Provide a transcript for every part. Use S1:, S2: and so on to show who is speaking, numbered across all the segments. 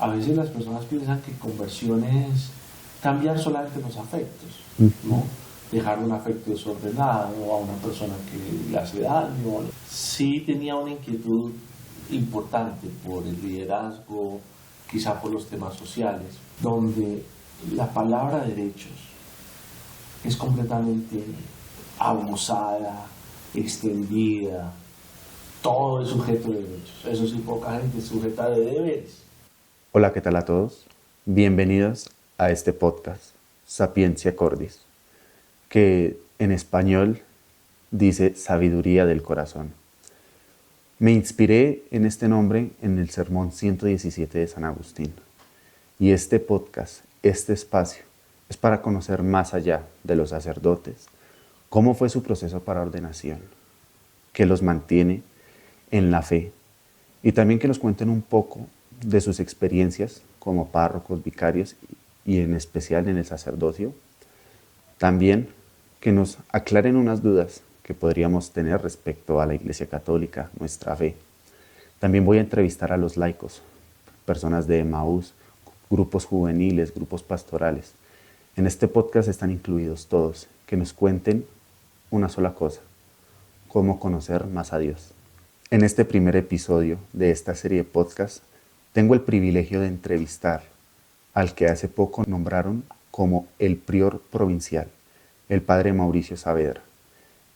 S1: a veces las personas piensan que conversión es cambiar solamente los afectos, ¿no? Dejar un afecto desordenado a una persona que le hace daño. Sí tenía una inquietud importante por el liderazgo, quizá por los temas sociales, donde la palabra derechos es completamente abusada, extendida. Todo es sujeto de derechos. Eso sí, poca gente es sujeta de deberes.
S2: Hola, ¿qué tal a todos? Bienvenidos a este podcast, Sapiencia Cordis, que en español dice sabiduría del corazón. Me inspiré en este nombre en el sermón 117 de San Agustín. Y este podcast, este espacio, es para conocer más allá de los sacerdotes, cómo fue su proceso para ordenación, qué los mantiene en la fe, y también que nos cuenten un poco de sus experiencias como párrocos, vicarios y en especial en el sacerdocio. También que nos aclaren unas dudas que podríamos tener respecto a la Iglesia Católica, nuestra fe. También voy a entrevistar a los laicos, personas de Emaús, grupos juveniles, grupos pastorales. En este podcast están incluidos todos, que nos cuenten una sola cosa: cómo conocer más a Dios. En este primer episodio de esta serie de podcast, tengo el privilegio de entrevistar al que hace poco nombraron como el prior provincial, el padre Mauricio Saavedra,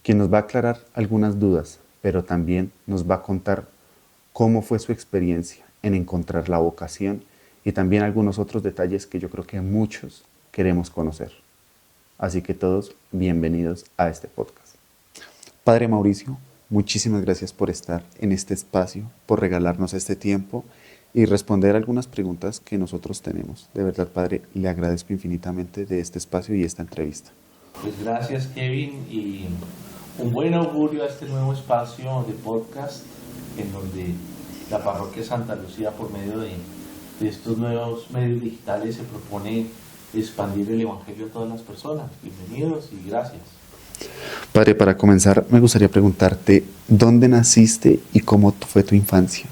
S2: quien nos va a aclarar algunas dudas, pero también nos va a contar cómo fue su experiencia en encontrar la vocación y también algunos otros detalles que yo creo que muchos queremos conocer. Así que todos, bienvenidos a este podcast. Padre Mauricio, muchísimas gracias por estar en este espacio, por regalarnos este tiempo y responder algunas preguntas que nosotros tenemos. De verdad, Padre, le agradezco infinitamente de este espacio y esta entrevista.
S1: Pues gracias, Kevin, y un buen augurio a este nuevo espacio de podcast en donde la Parroquia Santa Lucía, por medio de estos nuevos medios digitales, se propone expandir el Evangelio a todas las personas. Bienvenidos y gracias.
S2: Padre, para comenzar, me gustaría preguntarte, ¿dónde naciste y cómo fue tu infancia?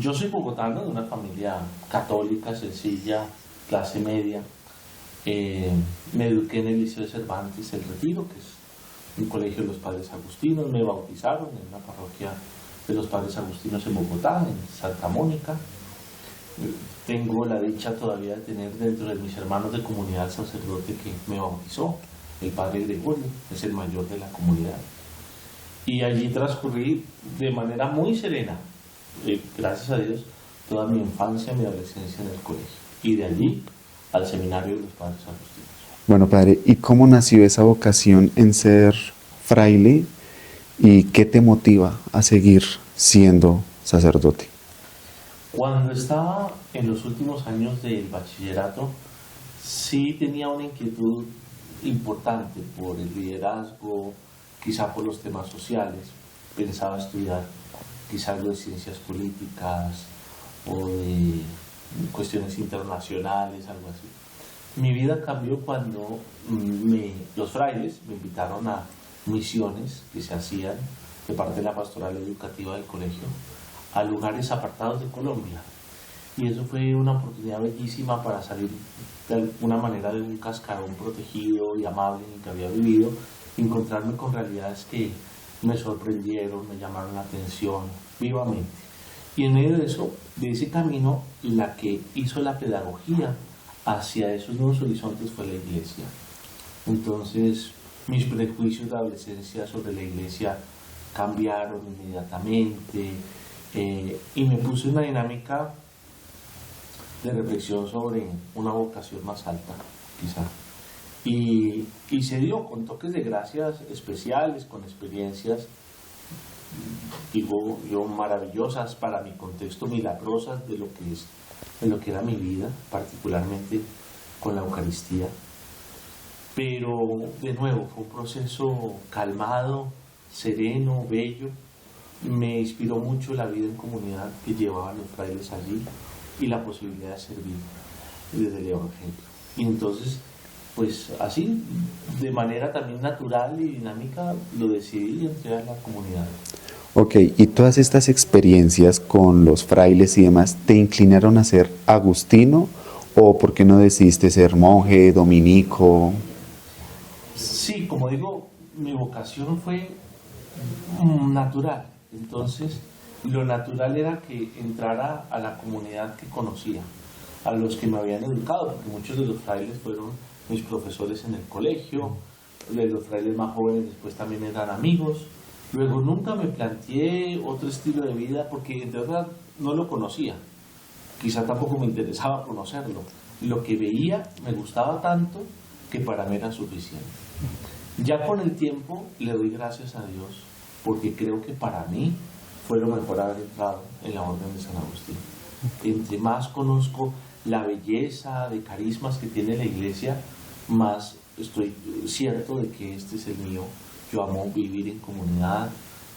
S1: Yo soy bogotano, de una familia católica, sencilla, clase media. Me eduqué en el Liceo de Cervantes, El Retiro, que es un colegio de los Padres Agustinos. Me bautizaron en una parroquia de los Padres Agustinos en Bogotá, en Santa Mónica. Tengo la dicha todavía de tener dentro de mis hermanos de comunidad el sacerdote que me bautizó, el Padre Gregorio, es el mayor de la comunidad. Y allí transcurrí de manera muy serena, gracias a Dios, toda mi infancia, mi adolescencia en el colegio. Y de allí al seminario de los Padres Agustinos.
S2: Bueno, Padre, ¿y cómo nació esa vocación en ser fraile y qué te motiva a seguir siendo sacerdote?
S1: Cuando estaba en los últimos años del bachillerato, sí tenía una inquietud importante por el liderazgo, quizá por los temas sociales. Pensaba estudiar quizá algo de ciencias políticas o de cuestiones internacionales, algo así. Mi vida cambió cuando los frailes me invitaron a misiones que se hacían de parte de la pastoral educativa del colegio a lugares apartados de Colombia. Y eso fue una oportunidad bellísima para salir de alguna manera de un cascarón protegido y amable en el que había vivido y encontrarme con realidades que me sorprendieron, me llamaron la atención vivamente. Y en medio de eso, de ese camino, la que hizo la pedagogía hacia esos nuevos horizontes fue la Iglesia. Entonces, mis prejuicios de adolescencia sobre la Iglesia cambiaron inmediatamente y me puse una dinámica de reflexión sobre una vocación más alta, quizá. Y se dio con toques de gracias especiales, con experiencias, digo yo, maravillosas para mi contexto, milagrosas de lo que era mi vida, particularmente con la Eucaristía. Pero de nuevo fue un proceso calmado, sereno, bello. Me inspiró mucho la vida en comunidad que llevaban los frailes allí y la posibilidad de servir desde el Evangelio. Y entonces, pues así, de manera también natural y dinámica, lo decidí y entré a la comunidad.
S2: Ok, ¿y todas estas experiencias con los frailes y demás te inclinaron a ser agustino o por qué no decidiste ser monje, dominico?
S1: Sí, como digo, mi vocación fue natural. Entonces, lo natural era que entrara a la comunidad que conocía, a los que me habían educado, porque muchos de los frailes fueron mis profesores en el colegio, de los frailes más jóvenes después también eran amigos. Luego nunca me planteé otro estilo de vida porque en verdad no lo conocía. Quizá tampoco me interesaba conocerlo. Lo que veía me gustaba tanto que para mí era suficiente. Ya con el tiempo le doy gracias a Dios porque creo que para mí fue lo mejor haber entrado en la Orden de San Agustín. Entre más conozco la belleza de carismas que tiene la iglesia, más estoy cierto de que este es el mío. Yo amo vivir en comunidad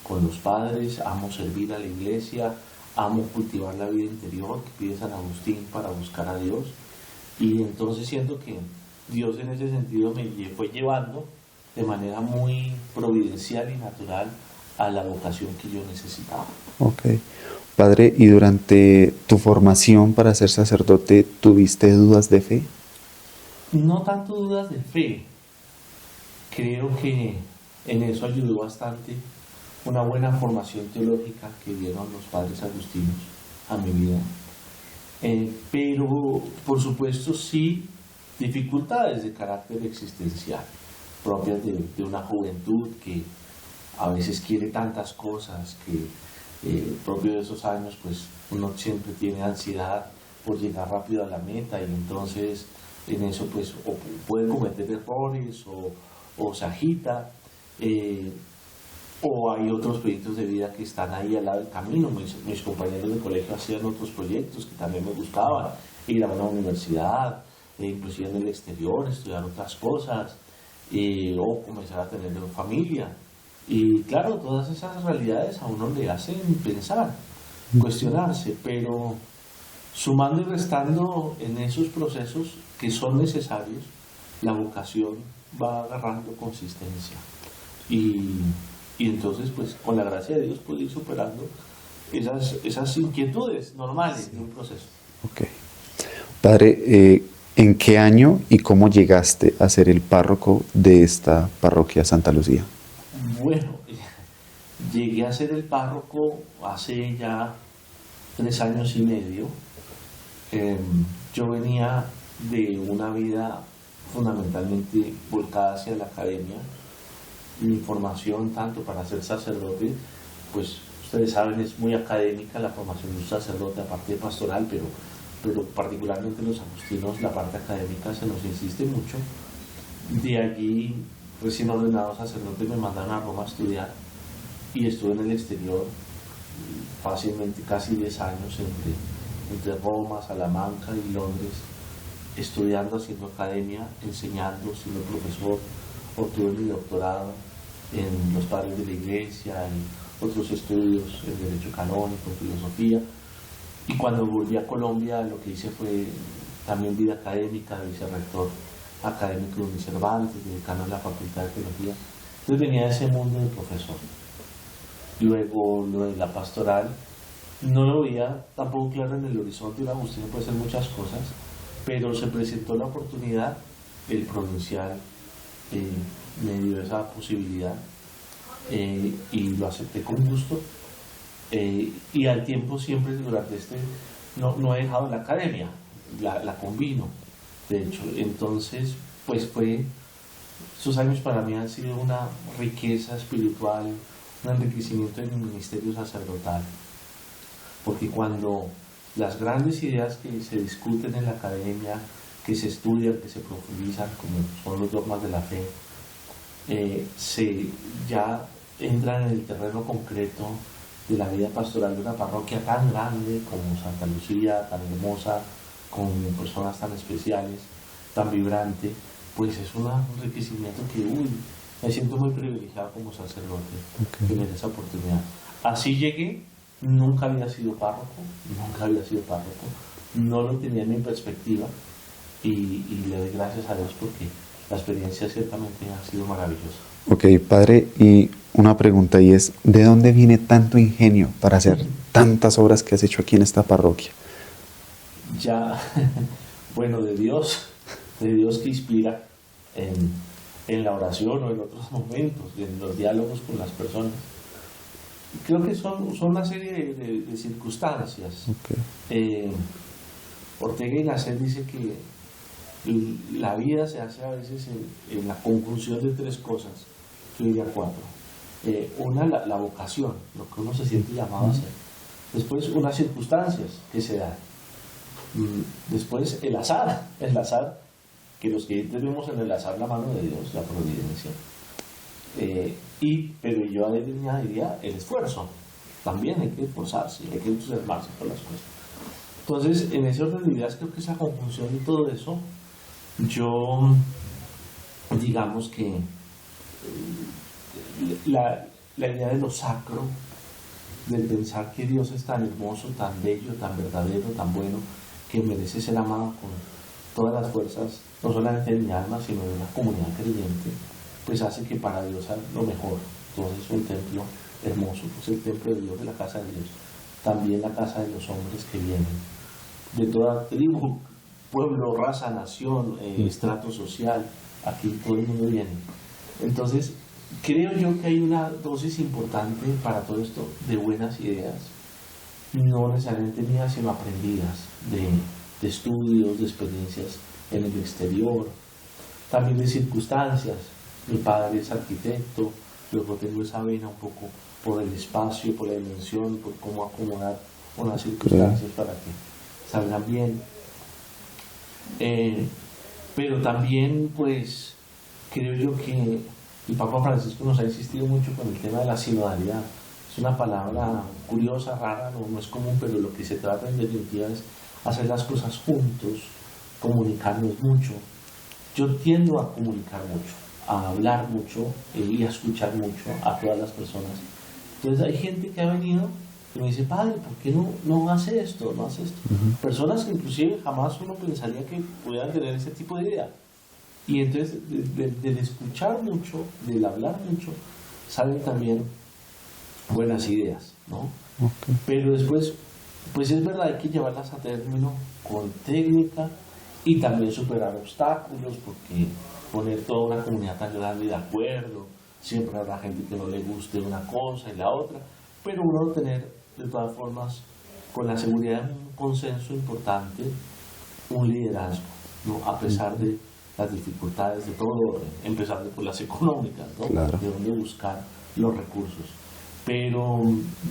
S1: con los padres, amo servir a la iglesia, amo cultivar la vida interior que pide San Agustín para buscar a Dios. Y entonces siento que Dios en ese sentido me fue llevando de manera muy providencial y natural a la vocación que yo necesitaba.
S2: Ok. Padre, ¿y durante tu formación para ser sacerdote tuviste dudas de fe?
S1: No tanto dudas de fe, creo que en eso ayudó bastante una buena formación teológica que dieron los padres agustinos a mi vida. Pero, por supuesto, sí dificultades de carácter existencial, propias de una juventud que a veces quiere tantas cosas, que propio de esos años, pues uno siempre tiene ansiedad por llegar rápido a la meta y entonces en eso pues o puede cometer errores o se agita, o hay otros proyectos de vida que están ahí al lado del camino. Mis compañeros de colegio hacían otros proyectos que también me gustaban, ir a una universidad, inclusive en el exterior, estudiar otras cosas, o comenzar a tener una familia. Y claro, todas esas realidades a uno le hacen pensar, cuestionarse, pero sumando y restando en esos procesos que son necesarios, la vocación va agarrando consistencia. Y entonces, pues, con la gracia de Dios puedo ir superando esas inquietudes normales de un proceso.
S2: Ok. Padre, ¿en qué año y cómo llegaste a ser el párroco de esta parroquia Santa Lucía?
S1: Bueno, llegué a ser el párroco hace ya 3 años y medio. Yo venía de una vida fundamentalmente volcada hacia la academia. Mi formación, tanto para ser sacerdote, pues ustedes saben, es muy académica la formación de un sacerdote, aparte de pastoral, pero particularmente los agustinos, la parte académica se nos insiste mucho. De allí, recién ordenado sacerdote, me mandaron a Roma a estudiar y estuve en el exterior fácilmente casi 10 años entre Roma, Salamanca y Londres, estudiando, haciendo academia, enseñando, siendo profesor. Obtuve mi doctorado en los padres de la iglesia y otros estudios en derecho canónico, en filosofía. Y cuando volví a Colombia, lo que hice fue también vida académica, de vicerrector académico de Cervantes, decano de la Facultad de Teología. Entonces venía de ese mundo de profesor. Luego lo de la pastoral no lo veía tampoco claro en el horizonte. Un agustino puede hacer muchas cosas, pero se presentó la oportunidad, el provincial me dio esa posibilidad, y lo acepté con gusto, y al tiempo siempre durante no he dejado la academia, la combino, de hecho. Entonces pues esos años para mí han sido una riqueza espiritual, un enriquecimiento de mi ministerio sacerdotal, porque cuando las grandes ideas que se discuten en la academia, que se estudian, que se profundizan, como son los dogmas de la fe, ya entran en el terreno concreto de la vida pastoral de una parroquia tan grande como Santa Lucía, tan hermosa, con personas tan especiales, tan vibrante, pues es un enriquecimiento que, me siento muy privilegiado como sacerdote, tener esa oportunidad. Así llegué, nunca había sido párroco, no lo tenía en mi perspectiva, y le doy gracias a Dios porque la experiencia ciertamente ha sido maravillosa.
S2: Ok, padre, y una pregunta y es, ¿de dónde viene tanto ingenio para hacer tantas obras que has hecho aquí en esta parroquia?
S1: Ya, bueno, de Dios que inspira en la oración o en otros momentos, en los diálogos con las personas. Creo que son una serie de circunstancias.
S2: Okay.
S1: Ortega y Gasset dice que la vida se hace a veces en la conjunción de tres cosas, yo diría cuatro. Una, la vocación, lo que uno se siente llamado a hacer. Después, unas circunstancias que se dan. Después, el azar, que los que vemos en el azar la mano de Dios, la providencia. Pero yo añadiría el esfuerzo. También hay que esforzarse, hay que entusiasmarse por las cosas. Entonces, en ese orden de ideas, creo que esa conjunción y todo eso, yo, digamos que la idea de lo sacro, del pensar que Dios es tan hermoso, tan bello, tan verdadero, tan bueno, que merece ser amado con todas las fuerzas, no solamente de mi alma, sino de una comunidad creyente, pues hace que para Dios sea lo mejor. Entonces, un templo hermoso, pues el templo de Dios, de la casa de Dios, también la casa de los hombres que vienen, de toda tribu, pueblo, raza, nación, estrato social, aquí todo el mundo viene. Entonces, creo yo que hay una dosis importante para todo esto de buenas ideas, no necesariamente mías, sino aprendidas, de estudios, de experiencias en el exterior, también de circunstancias. Mi padre es arquitecto, luego tengo esa vena un poco por el espacio, por la dimensión, por cómo acomodar unas circunstancias para que salgan bien. Pero también, pues, creo yo que el Papa Francisco nos ha insistido mucho con el tema de la sinodalidad. Es una palabra curiosa, rara, no es común, pero lo que se trata en definitiva es hacer las cosas juntos, comunicarnos mucho. Yo tiendo a comunicar mucho, a hablar mucho y a escuchar mucho a todas las personas. Entonces hay gente que ha venido y me dice, padre, ¿por qué no hace esto? No hace esto. Personas que inclusive jamás uno pensaría que pudieran tener ese tipo de idea. Y entonces del escuchar mucho, del hablar mucho, salen también buenas ideas, ¿no?
S2: Okay.
S1: Pero después, pues es verdad, hay que llevarlas a término con técnica y también superar obstáculos, porque poner toda una comunidad tan grande de acuerdo, siempre habrá gente que no le guste una cosa y la otra, pero uno tener de todas formas, con la seguridad de un consenso importante, un liderazgo, ¿no? A pesar de las dificultades de todo, empezando por las económicas, ¿no?
S2: Claro.
S1: De dónde buscar los recursos. Pero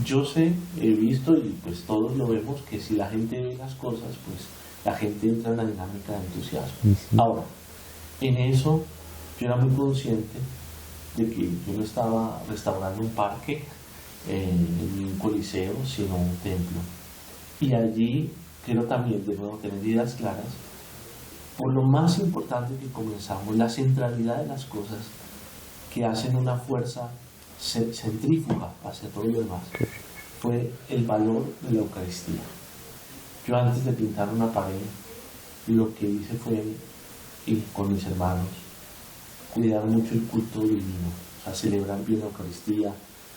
S1: yo sé, he visto y pues todos lo vemos, que si la gente ve las cosas, pues la gente entra en la dinámica de entusiasmo. Ahora, en eso yo era muy consciente de que yo no estaba restaurando un parque ni un coliseo, sino un templo. Y allí quiero también de nuevo tener ideas claras por lo más importante que comenzamos, la centralidad de las cosas que hacen una fuerza centrífuga hacia todo lo demás, fue el valor de la Eucaristía. Yo antes de pintar una pared, lo que hice fue ir con mis hermanos, cuidar mucho el culto divino, o sea, celebrar bien la Eucaristía,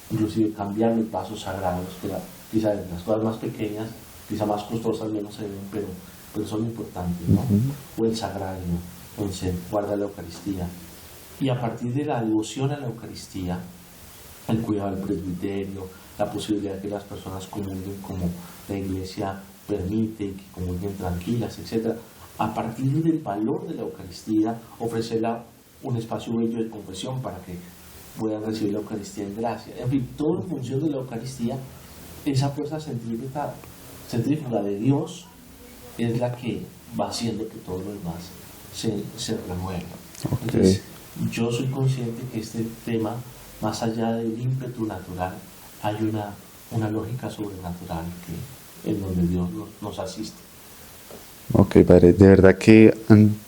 S1: inclusive cambiar los vasos sagrados, que quizás las cosas más pequeñas, quizás más costosas, menos se ven, pero son importantes, ¿no? O el sagrario, donde se guarda la Eucaristía. Y a partir de la devoción a la Eucaristía, el cuidado del presbiterio, la posibilidad de que las personas comulguen como la Iglesia permite, que comulguen tranquilas, etc. A partir del valor de la Eucaristía, ofrecerla un espacio bello de confesión para que puedan recibir la Eucaristía en gracia. En fin, todo en función de la Eucaristía, esa fuerza centrífuga de Dios es la que va haciendo que todo lo demás se remueva.
S2: Okay.
S1: Entonces, yo soy consciente que este tema, más allá del ímpetu natural, hay una lógica sobrenatural en donde Dios nos asiste.
S2: Ok, padre, de verdad que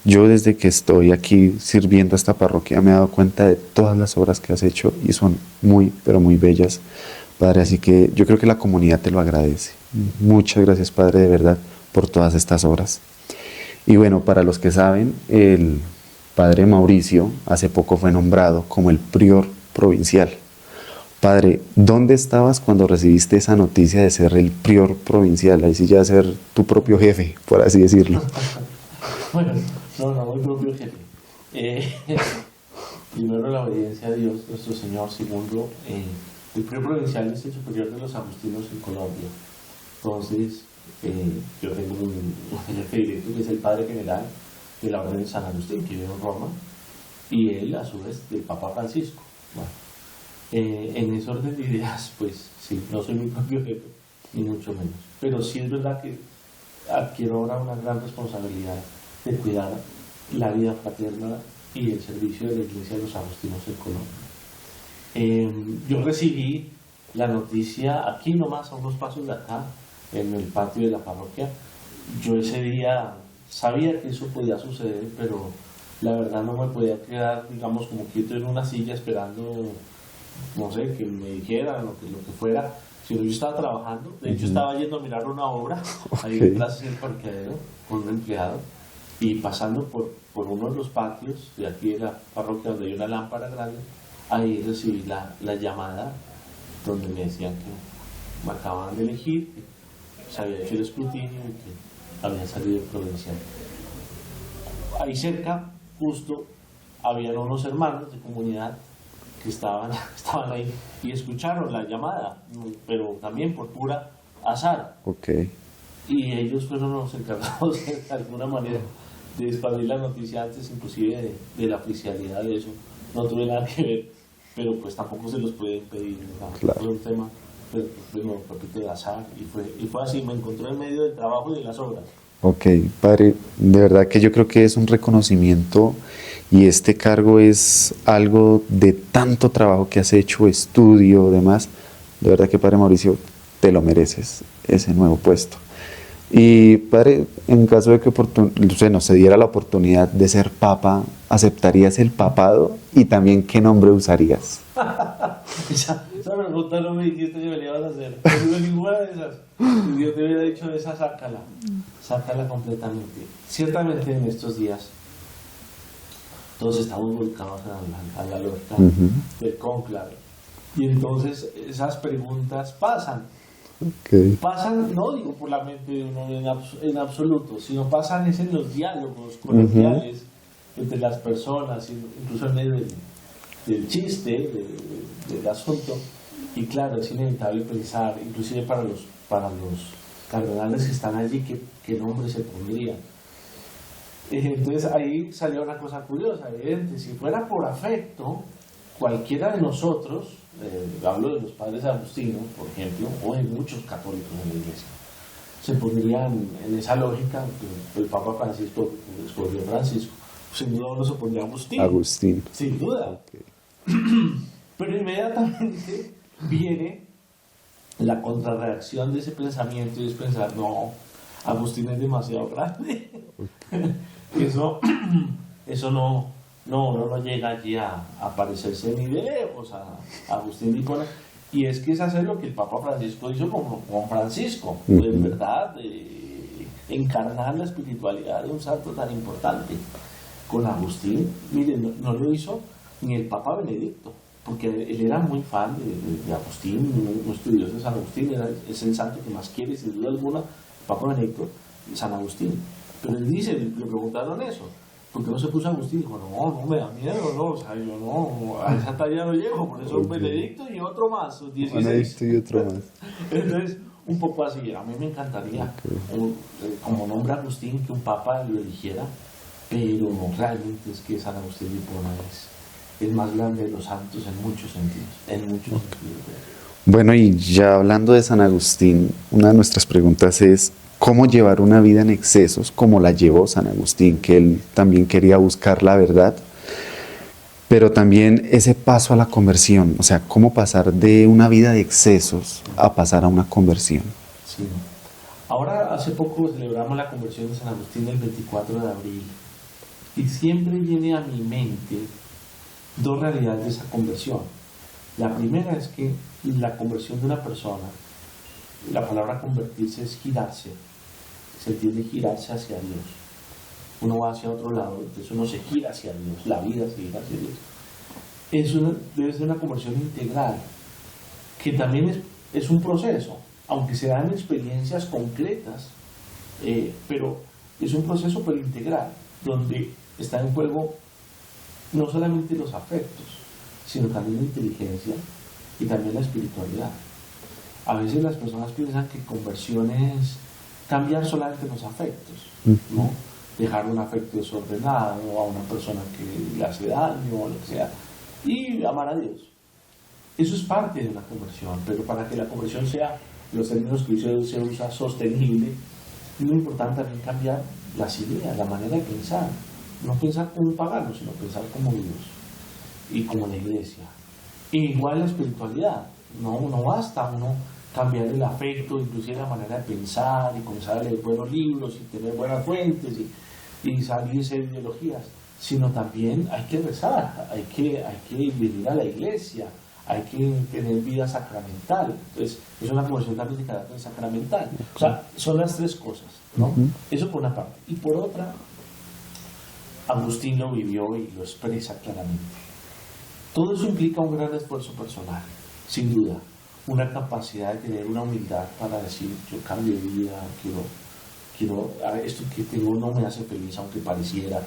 S2: yo desde que estoy aquí sirviendo a esta parroquia me he dado cuenta de todas las obras que has hecho y son muy, pero muy bellas, padre, así que yo creo que la comunidad te lo agradece. Muchas gracias, padre, de verdad, por todas estas obras. Y bueno, para los que saben, Padre Mauricio hace poco fue nombrado como el prior provincial. Padre, ¿dónde estabas cuando recibiste esa noticia de ser el prior provincial? Ahí sí ya ser tu propio jefe, por así decirlo.
S1: Bueno, no mi propio jefe. Primero la obediencia a Dios, nuestro Señor. Segundo, el prior provincial es el superior de los agustinos en Colombia. Entonces, yo tengo un jefe directo que es el padre general de la Orden de San Agustín, que vive en Roma, y él, a su vez, del Papa Francisco. Bueno, en ese orden de ideas, pues sí, no soy mi propio jefe, ni mucho menos. Pero sí es verdad que adquiero ahora una gran responsabilidad de cuidar la vida fraterna y el servicio de la Iglesia de los Agustinos en Colombia. Yo recibí la noticia aquí nomás, a unos pasos de acá, en el patio de la parroquia. Yo ese día sabía que eso podía suceder, pero la verdad no me podía quedar, digamos, como quieto en una silla esperando, no sé, que me dijeran lo que fuera, sino yo estaba trabajando. De hecho, estaba yendo a mirar una obra ahí detrás del parqueadero con un empleado, y pasando por uno de los patios de aquí de la parroquia, donde hay una lámpara grande, ahí recibí la llamada donde me decían que me acababan de elegir, que se había hecho el escrutinio y que había salido el provincial. Ahí cerca, justo, habían unos hermanos de comunidad que estaban ahí y escucharon la llamada, pero también por pura azar.
S2: Okay.
S1: Y ellos fueron los encargados de alguna manera de expandir la noticia antes, inclusive de la oficialidad de eso. No tuve nada que ver, pero pues tampoco se los puede impedir, ¿no?
S2: Claro.
S1: Fue un tema, pues, no, repito, de azar, y fue así, me encontré en medio del trabajo y de las obras.
S2: Ok, padre, de verdad que yo creo que es un reconocimiento, y este cargo es algo de tanto trabajo que has hecho, estudio, demás. De verdad que, padre Mauricio, te lo mereces, ese nuevo puesto. Y padre, en caso de que se diera la oportunidad de ser papa, ¿aceptarías el papado? Y también, ¿qué nombre usarías?
S1: Esa pregunta no me dijiste que me la ibas a hacer. No digo ninguna de esas. Si Dios te hubiera dicho esa, sácala completamente. Ciertamente en estos días todos estamos volcados a la lógica del cónclave. Y entonces esas preguntas pasan.
S2: Okay.
S1: Pasan, no digo por la mente de uno en absoluto, sino pasan es en los diálogos coloquiales entre las personas, incluso en medio del chiste, del asunto. Y claro, es inevitable pensar, inclusive para los cardenales que están allí, qué nombre se pondría. Entonces ahí salió una cosa curiosa, evidente. Si fuera por afecto, cualquiera de nosotros, hablo de los padres agustinos, por ejemplo, o de muchos católicos en la iglesia, se pondrían en esa lógica. El Papa Francisco escogió Francisco, sin duda uno se pondría Agustín.
S2: Agustín.
S1: Sin duda. Okay. Pero inmediatamente viene la contrarreacción de ese pensamiento, y es pensar, no, Agustín es demasiado grande. Okay. Eso no llega allí a parecerse ni de lejos a Agustín de Hipona. Y es que es hacer lo que el Papa Francisco hizo con Francisco, en verdad, encarnar la espiritualidad de un santo tan importante. Con Agustín, miren, no lo hizo ni el Papa Benedicto, porque él era muy fan de Agustín, un estudioso de San Agustín, es el santo que más quiere, sin duda alguna, el Papa Benedicto, San Agustín. Pero él dice, le preguntaron eso, ¿por qué no se puso Agustín? Dijo, no me da miedo, no, o sea, yo no, a esa talla no llego, por eso Benedicto y otro más, 16.
S2: Benedicto y otro más.
S1: Entonces, un poco así, a mí me encantaría, como nombre Agustín, que un papa lo eligiera, pero realmente es que San Agustín de Hipona es el más grande de los santos en muchos sentidos,
S2: Bueno, y ya hablando de San Agustín, una de nuestras preguntas es, ¿cómo llevar una vida en excesos como la llevó San Agustín? Que él también quería buscar la verdad, pero también ese paso a la conversión, o sea, ¿cómo pasar de una vida de excesos a pasar a una conversión?
S1: Sí. Ahora, hace poco celebramos la conversión de San Agustín el 24 de abril, y siempre viene a mi mente dos realidades de esa conversión. La primera es que la conversión de una persona, la palabra convertirse es girarse, se entiende girarse hacia Dios. uno va hacia otro lado, entonces uno se gira hacia Dios, la vida se gira hacia Dios. Debe ser una conversión integral, que también es un proceso, aunque se dan experiencias concretas, pero es un proceso pero integral, donde está en juego no solamente los afectos, sino también la inteligencia y también la espiritualidad. A veces las personas piensan que conversión es cambiar solamente los afectos, ¿no? Dejar un afecto desordenado a una persona que le hace daño o lo que sea, y amar a Dios. Eso es parte de una conversión, pero para que la conversión sea, los términos que se usa, sostenible, es muy importante también cambiar las ideas, la manera de pensar. No pensar como un pagano, sino pensar como Dios y como la iglesia. E igual la espiritualidad. No basta uno cambiar el afecto, inclusive la manera de pensar y comenzar a leer buenos libros y tener buenas fuentes y salirse de ideologías, sino también hay que rezar, hay que venir a la iglesia, hay que tener vida sacramental. Entonces, es una conversión también de carácter sacramental. O sea, son las tres cosas, ¿no? Eso por una parte. Y por otra, Agustín lo vivió y lo expresa claramente. Todo eso implica un gran esfuerzo personal, sin duda. Una capacidad de tener una humildad para decir, yo cambio de vida, esto que tengo no me hace feliz, aunque pareciera.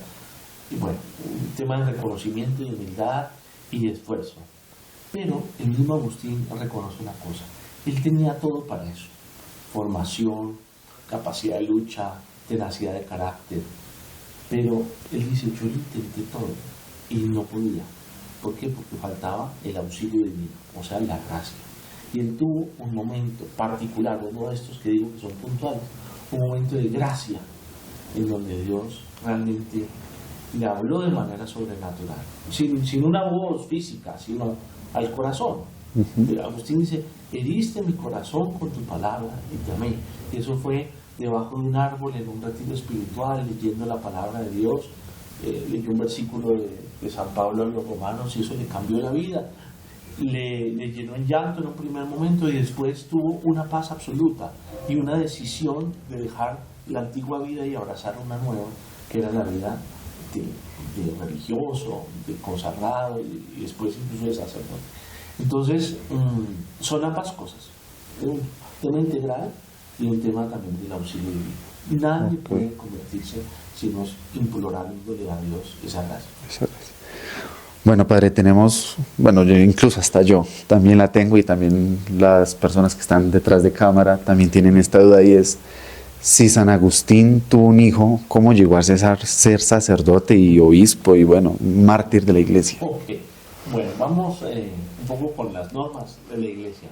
S1: Y bueno, un tema de reconocimiento, de humildad y de esfuerzo. Pero el mismo Agustín reconoce una cosa, él tenía todo para eso: formación, capacidad de lucha, tenacidad de carácter. Pero él dice, yo lo intenté todo y no podía. ¿Por qué? Porque faltaba el auxilio divino, o sea, la gracia. Y él tuvo un momento particular, uno de estos que digo que son puntuales, un momento de gracia, en donde Dios realmente le habló de manera sobrenatural, sin una voz física, sino al corazón. Agustín dice, heriste mi corazón con tu palabra y te amé. Y eso fue debajo de un árbol, en un retiro espiritual, leyendo la palabra de Dios. Leyó un versículo de San Pablo a los romanos y eso le cambió la vida. Le llenó en llanto en un primer momento y después tuvo una paz absoluta y una decisión de dejar la antigua vida y abrazar una nueva, que era la vida de religioso, de consagrado y después incluso de sacerdote. Entonces, son ambas cosas, un tema integral y un tema también del auxilio divino. Nadie puede convertirse si no es implorándole a Dios esa gracia.
S2: Bueno, padre, incluso hasta yo también la tengo, y también las personas que están detrás de cámara también tienen esta duda, y es: si San Agustín tuvo un hijo, ¿cómo llegó a ser sacerdote y obispo y mártir de la iglesia?
S1: Okay. Bueno, vamos un poco con las normas de la iglesia.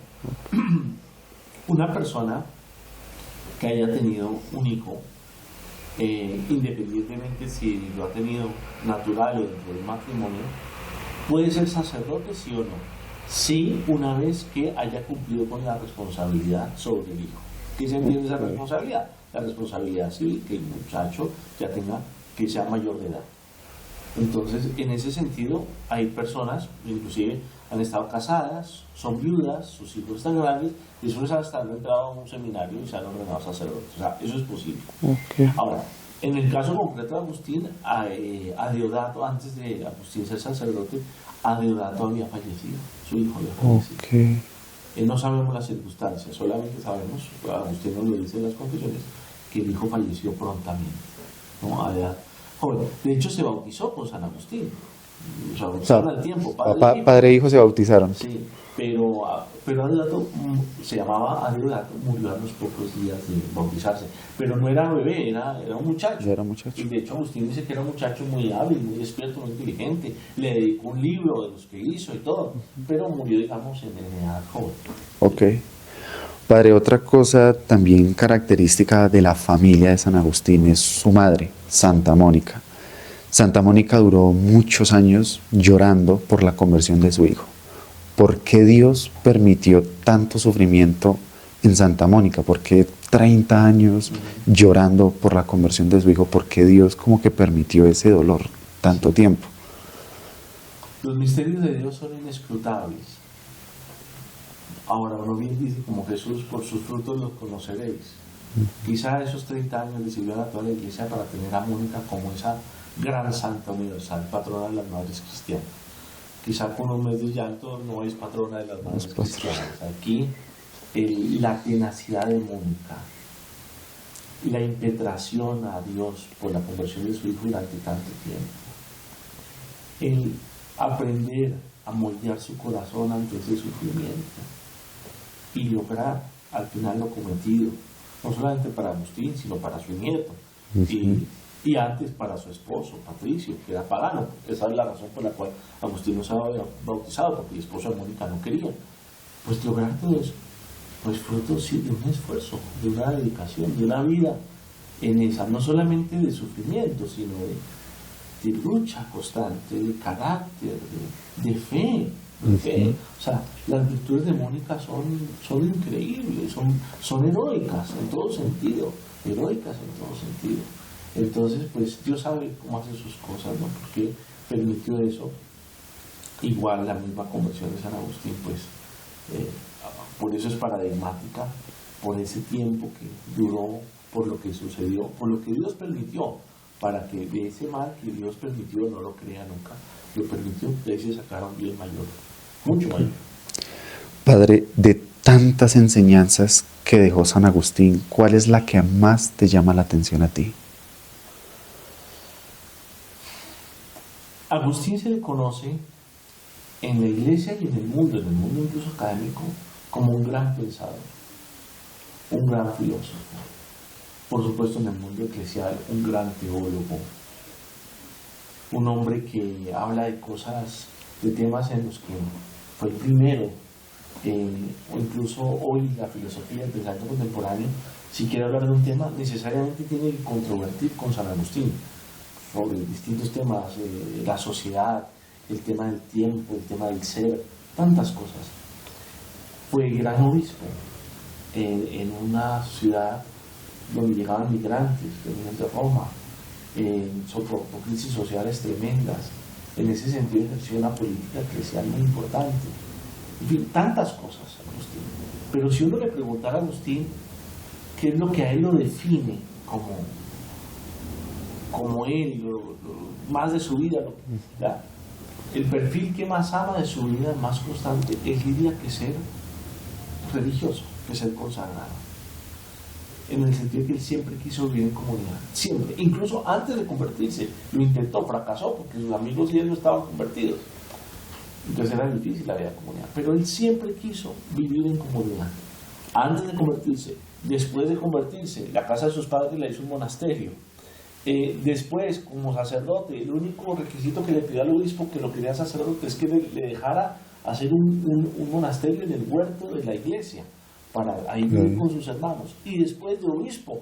S1: Una persona que haya tenido un hijo, independientemente si lo ha tenido natural o dentro del matrimonio, puede ser sacerdote, sí o no. Sí, una vez que haya cumplido con la responsabilidad sobre el hijo. ¿Qué se entiende esa responsabilidad? La responsabilidad civil, que el muchacho ya que sea mayor de edad. Entonces, en ese sentido, hay personas, inclusive han estado casadas, son viudas, sus hijos están grandes, y después hasta han entrado a un seminario y se han ordenado sacerdotes. O sea, eso es posible. Okay. Ahora, en el caso concreto de Agustín, a Deodato, antes de Agustín ser sacerdote, a Deodato había fallecido, su hijo había fallecido. Okay. No sabemos las circunstancias, solamente sabemos, Agustín nos lo dice en las confesiones, que el hijo falleció prontamente, ¿no? A edad joven. De hecho, se bautizó con San Agustín. O sea, al tiempo.
S2: Padre e hijo se bautizaron.
S1: Sí, pero Adeodato se llamaba Adeodato, murió a los pocos días de bautizarse. Pero no era bebé, era un muchacho.
S2: Era muchacho.
S1: Y de hecho Agustín dice que era un muchacho muy hábil, muy despierto, muy inteligente. Le dedicó un libro de los que hizo y todo, pero murió, digamos, en edad joven.
S2: Ok. Padre, otra cosa también característica de la familia de San Agustín es su madre, Santa Mónica. Santa Mónica duró muchos años llorando por la conversión de su hijo. ¿Por qué Dios permitió tanto sufrimiento en Santa Mónica? ¿Por qué 30 años llorando por la conversión de su hijo? ¿Por qué Dios como que permitió ese dolor tanto tiempo?
S1: Los misterios de Dios son inescrutables. Ahora, uno bien dice como Jesús, por sus frutos los conoceréis. Quizá esos 30 años le sirvieron a toda la iglesia para tener a Mónica como esa gran santa universal, patrona de las madres cristianas. Quizá con un mes de llanto no es patrona de las madres cristianas. Aquí la tenacidad de Mónica, la impetración a Dios por la conversión de su hijo durante tanto tiempo, el aprender a moldear su corazón ante ese sufrimiento y lograr al final lo cometido, no solamente para Agustín, sino para su nieto, y antes para su esposo, Patricio, que era pagano. Esa es la razón por la cual Agustín no se había bautizado, porque el esposo de Mónica no quería. Pues lograr todo eso, pues fruto sí de un esfuerzo, de una dedicación, de una vida en esa, no solamente de sufrimiento, sino de lucha constante, de carácter, de fe. O sea, las virtudes de Mónica son increíbles, son heroicas en todo sentido, Entonces, pues Dios sabe cómo hace sus cosas, ¿no? Porque permitió eso. Igual la misma conversión de San Agustín, pues por eso es paradigmática, por ese tiempo que duró, por lo que sucedió, por lo que Dios permitió, para que de ese mal que Dios permitió no lo crea nunca, lo permitió, de ahí se sacaron bien mayor, mucho mayor.
S2: Padre, de tantas enseñanzas que dejó San Agustín, ¿cuál es la que más te llama la atención a ti?
S1: Agustín se le conoce en la iglesia y en el mundo incluso académico, como un gran pensador, un gran filósofo. Por supuesto, en el mundo eclesial, un gran teólogo, un hombre que habla de cosas, de temas en los que fue el primero, o incluso hoy la filosofía, el pensamiento contemporáneo, si quiere hablar de un tema, necesariamente tiene que controvertir con San Agustín sobre distintos temas, la sociedad, el tema del tiempo, el tema del ser, tantas cosas. Fue gran obispo en una ciudad donde llegaban migrantes, venían de Roma, soportó crisis sociales tremendas. En ese sentido ejerció una política eclesial muy importante. En fin, tantas cosas, Agustín. Pero si uno le preguntara a Agustín qué es lo que a él lo define como él, más de su vida, el perfil que más ama de su vida, más constante, él diría que ser religioso, que ser consagrado. En el sentido de que él siempre quiso vivir en comunidad, siempre, incluso antes de convertirse, lo intentó, fracasó, porque sus amigos y él no estaban convertidos. Entonces era difícil la vida de comunidad, pero él siempre quiso vivir en comunidad. Antes de convertirse, después de convertirse, la casa de sus padres le hizo un monasterio. Después, como sacerdote, el único requisito que le pidió al obispo que lo quería sacerdote es que le dejara hacer un monasterio en el huerto de la iglesia, para ahí vivir con sus hermanos. Y después de obispo,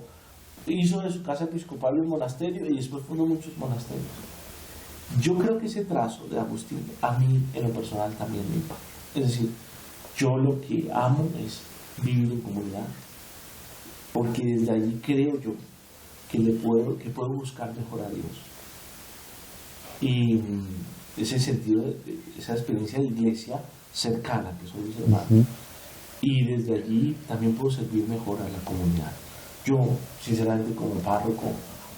S1: hizo de su casa episcopal un monasterio y después fundó muchos monasterios. Yo creo que ese trazo de Agustín a mí en lo personal también me impacta. Es decir, yo lo que amo es vivir en comunidad, porque desde allí creo yo que puedo buscar mejor a Dios. Y ese sentido, esa experiencia de iglesia cercana, que son mis hermanos, y desde allí también puedo servir mejor a la comunidad. Yo, sinceramente, como párroco,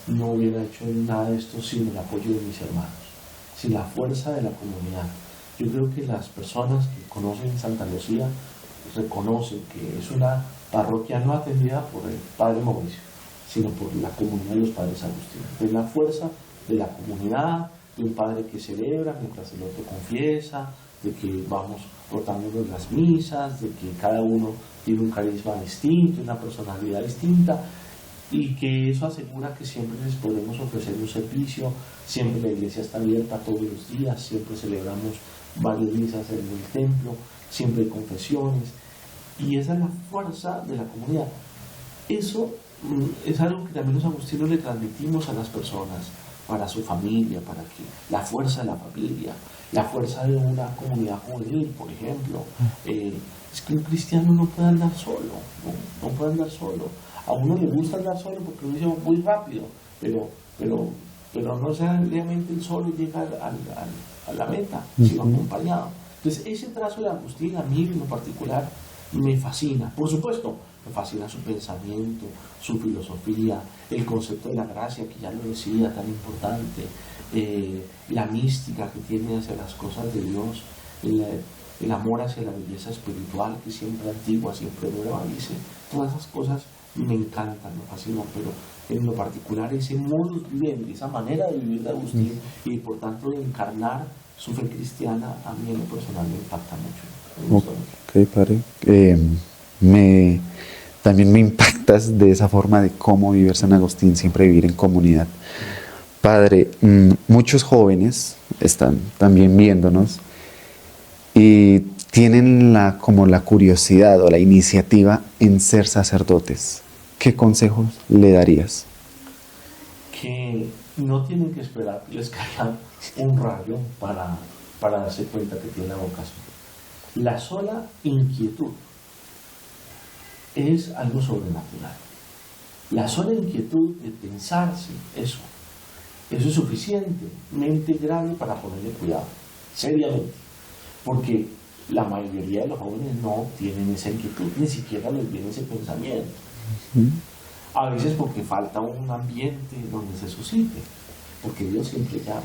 S1: no hubiera hecho nada de esto sin el apoyo de mis hermanos, sin la fuerza de la comunidad. Yo creo que las personas que conocen Santa Lucía reconocen que es una parroquia no atendida por el Padre Mauricio, sino por la comunidad de los padres agustinos. Es la fuerza de la comunidad, de un padre que celebra mientras el otro confiesa, de que vamos rotándonos las misas, de que cada uno tiene un carisma distinto, una personalidad distinta, y que eso asegura que siempre les podemos ofrecer un servicio, siempre la iglesia está abierta todos los días, siempre celebramos varias misas en el templo, siempre hay confesiones, y esa es la fuerza de la comunidad. Eso es algo que también los agustinos le transmitimos a las personas, para su familia, para que la fuerza de la familia, la fuerza de una comunidad juvenil, por ejemplo. Es que un cristiano no puede andar solo, no puede andar solo. A uno le gusta andar solo porque uno dice muy rápido, pero no necesariamente el solo llega a la meta, sino acompañado. Entonces ese trazo de Agustín a mí en lo particular me fascina. Por supuesto, me fascina su pensamiento, su filosofía, el concepto de la gracia, que ya lo decía, tan importante, la mística que tiene hacia las cosas de Dios, el amor hacia la belleza espiritual, que siempre antigua, siempre nueva, dice, todas esas cosas me encantan, me fascinan, pero en lo particular ese modus vivendi, esa manera de vivir de Agustín y por tanto de encarnar su fe cristiana, a mí en lo personal me impacta mucho. Me gusta mucho.
S2: Ok, padre. También me impactas de esa forma de cómo vivir San Agustín, siempre vivir en comunidad. Padre, muchos jóvenes están también viéndonos y tienen como la curiosidad o la iniciativa en ser sacerdotes. ¿Qué consejos le darías?
S1: Que no tienen que esperar que les caiga un rayo para darse cuenta que tienen la vocación. La sola inquietud es algo sobrenatural. La sola inquietud de pensarse eso es suficientemente grave para ponerle cuidado, seriamente, porque la mayoría de los jóvenes no tienen esa inquietud, ni siquiera les viene ese pensamiento. A veces porque falta un ambiente donde se suscite, porque Dios siempre llama.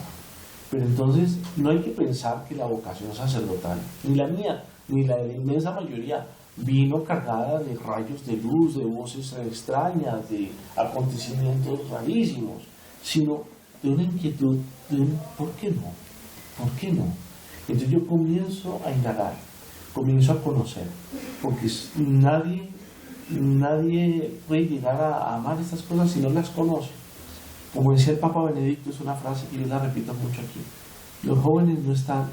S1: Pero entonces no hay que pensar que la vocación sacerdotal, ni la mía, ni la de la inmensa mayoría, vino cargada de rayos de luz, de voces extrañas, de acontecimientos rarísimos, sino de una inquietud, de un ¿por qué no? ¿Por qué no? Entonces yo comienzo a indagar, comienzo a conocer, porque nadie puede llegar a amar estas cosas si no las conoce. Como decía el Papa Benedicto, es una frase que yo la repito mucho aquí: los jóvenes no están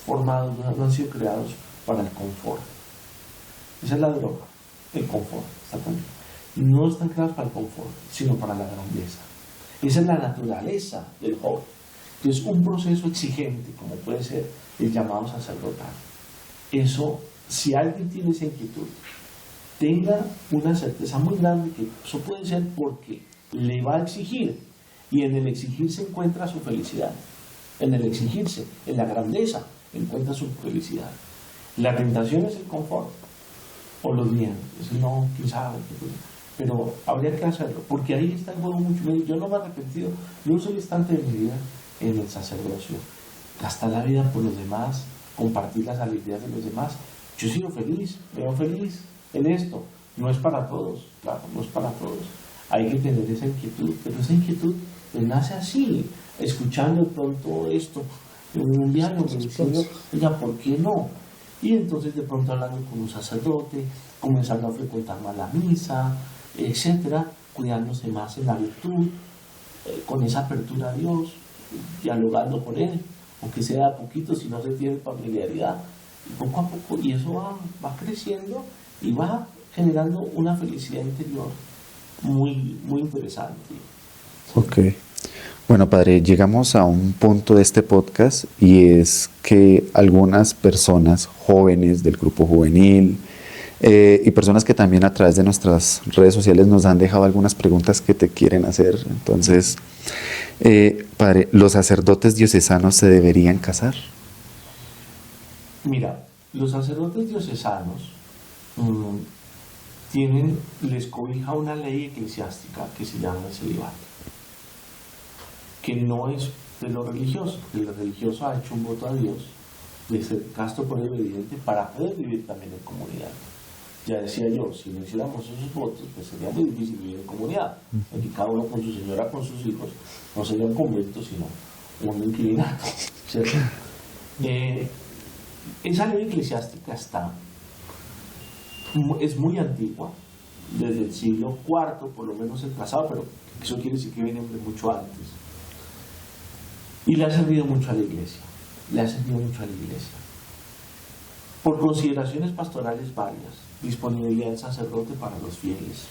S1: formados, no han sido creados para el confort. Esa es la droga, el confort, exactamente. No están creados para el confort, sino para la grandeza. Esa es la naturaleza del joven. Entonces, un proceso exigente, como puede ser el llamado sacerdotal, eso, si alguien tiene esa inquietud, tenga una certeza muy grande que eso puede ser porque le va a exigir, y en el exigir se encuentra su felicidad. En el exigirse, en la grandeza, encuentra su felicidad. La tentación es el confort, o los miedos, eso no, quién sabe, pero habría que hacerlo, porque ahí está el juego mucho. Yo no me he arrepentido ni un solo instante de mi vida en el sacerdocio. Gastar la vida por los demás, compartir las alegrías de los demás. Yo he sido feliz, me veo feliz en esto. No es para todos, claro, no es para todos. Hay que tener esa inquietud, pero esa inquietud pues nace así, escuchando de pronto esto en un diálogo, diciendo, oiga, ¿por qué no? Y entonces de pronto hablando con un sacerdote, comenzando a frecuentar más la misa, etcétera, cuidándose más en la virtud, con esa apertura a Dios, dialogando con Él, aunque sea a poquito, si no se tiene familiaridad, y poco a poco, y eso va creciendo y va generando una felicidad interior muy, muy interesante.
S2: Ok. Bueno, padre, llegamos a un punto de este podcast y es que algunas personas jóvenes del grupo juvenil y personas que también a través de nuestras redes sociales nos han dejado algunas preguntas que te quieren hacer. Entonces, padre, ¿los sacerdotes diocesanos se deberían casar?
S1: Mira, los sacerdotes diocesanos les cobija una ley eclesiástica que se llama el celibato, que no es de lo religioso, porque lo religioso ha hecho un voto a Dios de ser casto por el evidente para poder vivir también en comunidad. Ya decía yo, si no hiciéramos esos votos, pues sería muy difícil vivir en comunidad, porque cada uno con su señora, con sus hijos, no sería un convento, sino un inquilinato, ¿cierto? Esa ley eclesiástica es muy antigua, desde el siglo IV, por lo menos el trazado, pero eso quiere decir que viene de mucho antes. Y le ha servido mucho a la iglesia, por consideraciones pastorales varias, disponibilidad del sacerdote para los fieles.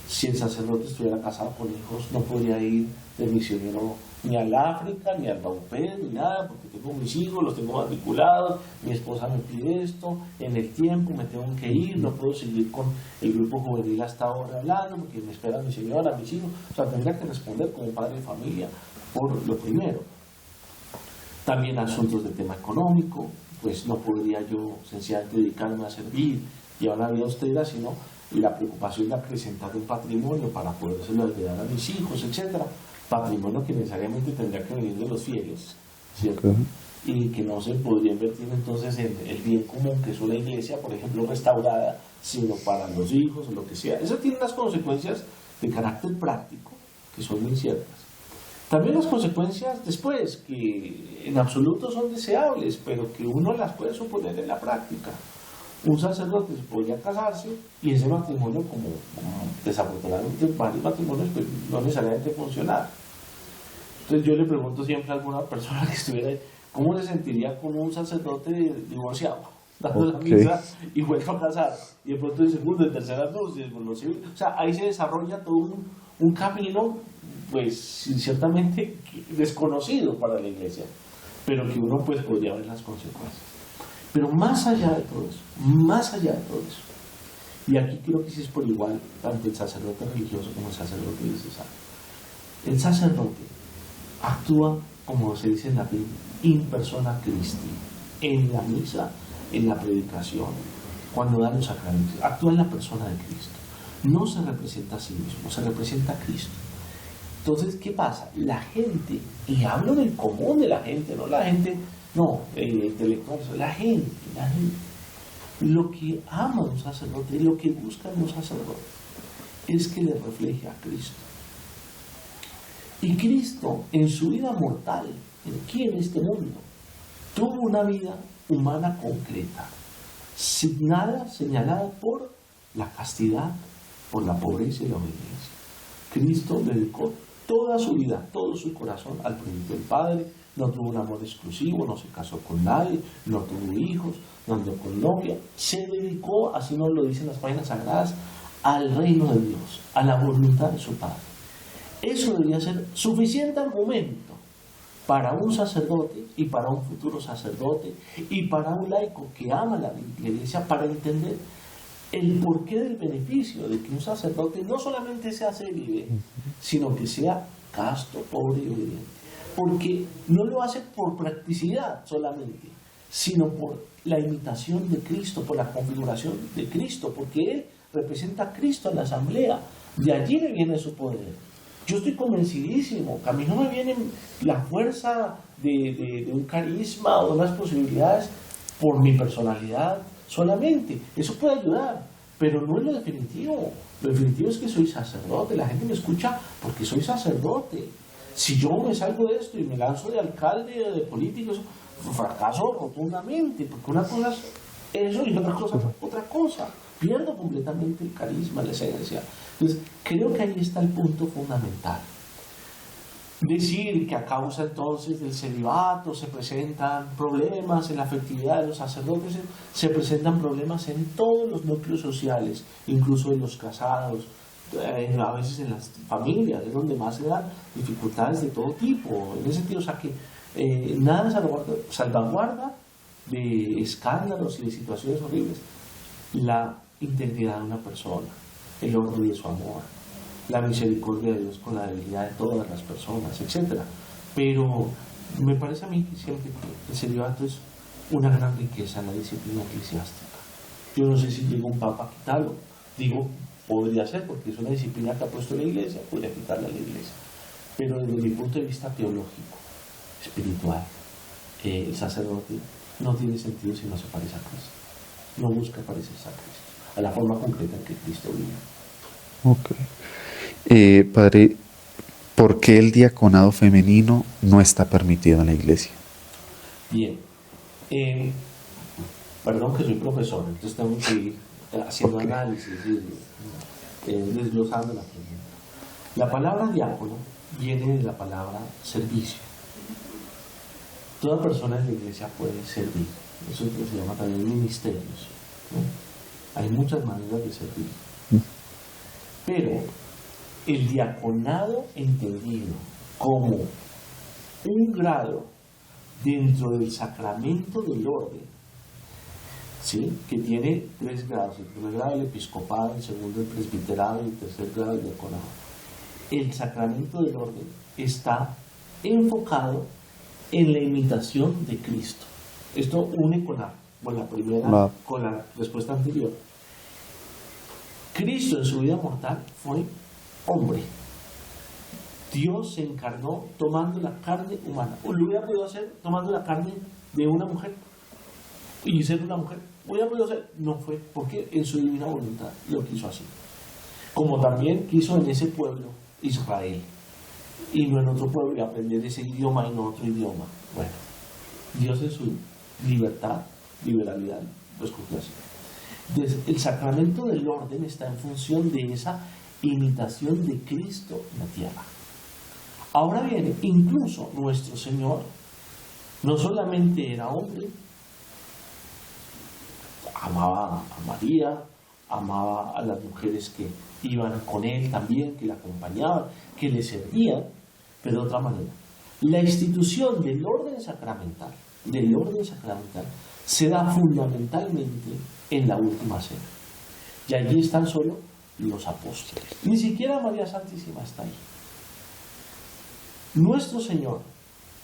S1: Si el sacerdote estuviera casado con hijos, no podría ir de misionero ni al África, ni al Baupé, ni nada, porque tengo mis hijos, los tengo matriculados, mi esposa me pide esto, en el tiempo me tengo que ir, no puedo seguir con el grupo juvenil hasta ahora hablando, porque me espera mi señora, mis hijos. O sea, tendría que responder como padre de familia por lo primero. También asuntos de tema económico, pues no podría yo sencillamente dedicarme a servir llevar una vida austera, sino la preocupación de acrecentar un patrimonio para podérselo heredar a mis hijos, etcétera. Patrimonio que necesariamente tendría que venir de los fieles, ¿cierto? Y que no se podría invertir entonces en el bien común, que es una iglesia, por ejemplo, restaurada, sino para los hijos o lo que sea. Eso tiene unas consecuencias de carácter práctico que son muy ciertas. También las consecuencias después, que en absoluto son deseables, pero que uno las puede suponer en la práctica. Un sacerdote podría casarse y ese matrimonio, como desafortunadamente varios matrimonios, pues no necesariamente funcionar. Entonces yo le pregunto siempre a alguna persona que estuviera ahí, ¿cómo se sentiría con un sacerdote divorciado? Dando la misa y vuelve a casar. Y de pronto en segunda, en tercera dosis, o sea, ahí se desarrolla todo un camino, pues ciertamente desconocido para la iglesia, pero que uno pues podría ver las consecuencias. Pero más allá de todo eso, y aquí creo que sí es por igual, tanto el sacerdote religioso como el sacerdote diocesano, el sacerdote actúa, como se dice en la Biblia, in persona Christi, en la misa, en la predicación, cuando da los sacramentos, actúa en la persona de Cristo. No se representa a sí mismo, se representa a Cristo. Entonces, ¿qué pasa? La gente, y hablo del común de la gente, no la gente, intelectual, la gente, lo que ama a un sacerdote, lo que busca en un sacerdote, es que le refleje a Cristo. Y Cristo, en su vida mortal, aquí en este mundo, tuvo una vida humana concreta, señalada por la castidad, por la pobreza y la obediencia. Cristo dedicó toda su vida, todo su corazón al proyecto del Padre. No tuvo un amor exclusivo, no se casó con nadie, no tuvo hijos, no andó con novia. Se dedicó, así nos lo dicen las páginas sagradas, al reino de Dios, a la voluntad de su Padre. Eso debería ser suficiente argumento para un sacerdote y para un futuro sacerdote y para un laico que ama la iglesia, para entender el porqué del beneficio de que un sacerdote no solamente sea célibe, sino que sea casto, pobre y obediente. Porque no lo hace por practicidad solamente, sino por la imitación de Cristo, por la configuración de Cristo, porque Él representa a Cristo en la asamblea. De allí le viene su poder. Yo estoy convencidísimo que a mí no me viene la fuerza de un carisma o de unas posibilidades por mi personalidad solamente. Eso puede ayudar, pero no es lo definitivo. Lo definitivo es que soy sacerdote. La gente me escucha porque soy sacerdote. Si yo me salgo de esto y me lanzo de alcalde o de político, eso, fracaso rotundamente, porque una cosa es eso y otra cosa. Pierdo completamente el carisma, la esencia. Entonces, creo que ahí está el punto fundamental. Decir que a causa entonces del celibato se presentan problemas en la afectividad de los sacerdotes, se presentan problemas en todos los núcleos sociales, incluso en los casados, a veces en las familias, es donde más se dan dificultades de todo tipo. En ese sentido, o sea que nada salvaguarda de escándalos y de situaciones horribles la integridad de una persona, el orden de su amor, la misericordia de Dios con la debilidad de todas las personas, etc. Pero me parece a mí que siempre que el celibato es una gran riqueza en la disciplina eclesiástica. Yo no sé si llega un papa a quitarlo, digo, podría ser, porque es una disciplina que ha puesto la iglesia, podría quitarla a la iglesia, pero desde mi punto de vista teológico, espiritual, el sacerdote no tiene sentido si no se parece a Cristo, no busca parecerse a Cristo, a la forma concreta en que Cristo vive.
S2: Ok. Padre, ¿por qué el diaconado femenino no está permitido en la iglesia?
S1: Bien, perdón que soy profesor, entonces tengo que ir haciendo análisis y desglosando la pregunta. La palabra diácono viene de la palabra servicio. Toda persona en la iglesia puede servir, eso es lo que se llama también ministerios, ¿no? Hay muchas maneras de servir, pero el diaconado entendido como un grado dentro del sacramento del orden, ¿sí? Que tiene 3 grados: el primer grado el episcopado, el segundo el presbiterado y el tercer grado el diaconado. El sacramento del orden está enfocado en la imitación de Cristo. Esto une con la primera, con la respuesta anterior. Cristo en su vida mortal fue hombre. Dios se encarnó tomando la carne humana. ¿O lo hubiera podido hacer tomando la carne de una mujer y ser una mujer? ¿Lo hubiera podido hacer? No fue, porque en su divina voluntad lo quiso así. Como también quiso en ese pueblo, Israel, y no en otro pueblo, y aprender ese idioma y no otro idioma. Bueno, Dios en su libertad, liberalidad, lo escogió así. Entonces, el sacramento del orden está en función de esa imitación de Cristo en la tierra. Ahora bien, incluso nuestro Señor no solamente era hombre, amaba a María, amaba a las mujeres que iban con él también, que le acompañaban, que le servían, pero de otra manera. La institución del orden sacramental se da fundamentalmente en la última cena. Y allí están solo los apóstoles. Ni siquiera María Santísima está ahí. Nuestro Señor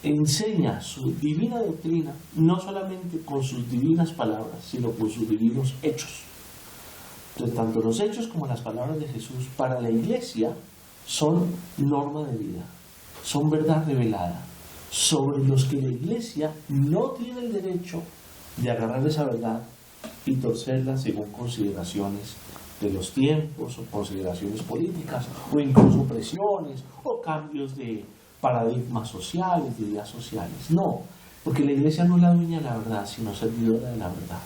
S1: enseña su divina doctrina no solamente con sus divinas palabras, sino con sus divinos hechos. Entonces, tanto los hechos como las palabras de Jesús para la Iglesia son norma de vida, son verdad revelada, sobre los que la Iglesia no tiene el derecho de agarrar esa verdad y torcerla según consideraciones de los tiempos o consideraciones políticas o incluso presiones o cambios de paradigmas sociales, de ideas sociales. No, porque la Iglesia no es la dueña de la verdad, sino servidora de la verdad.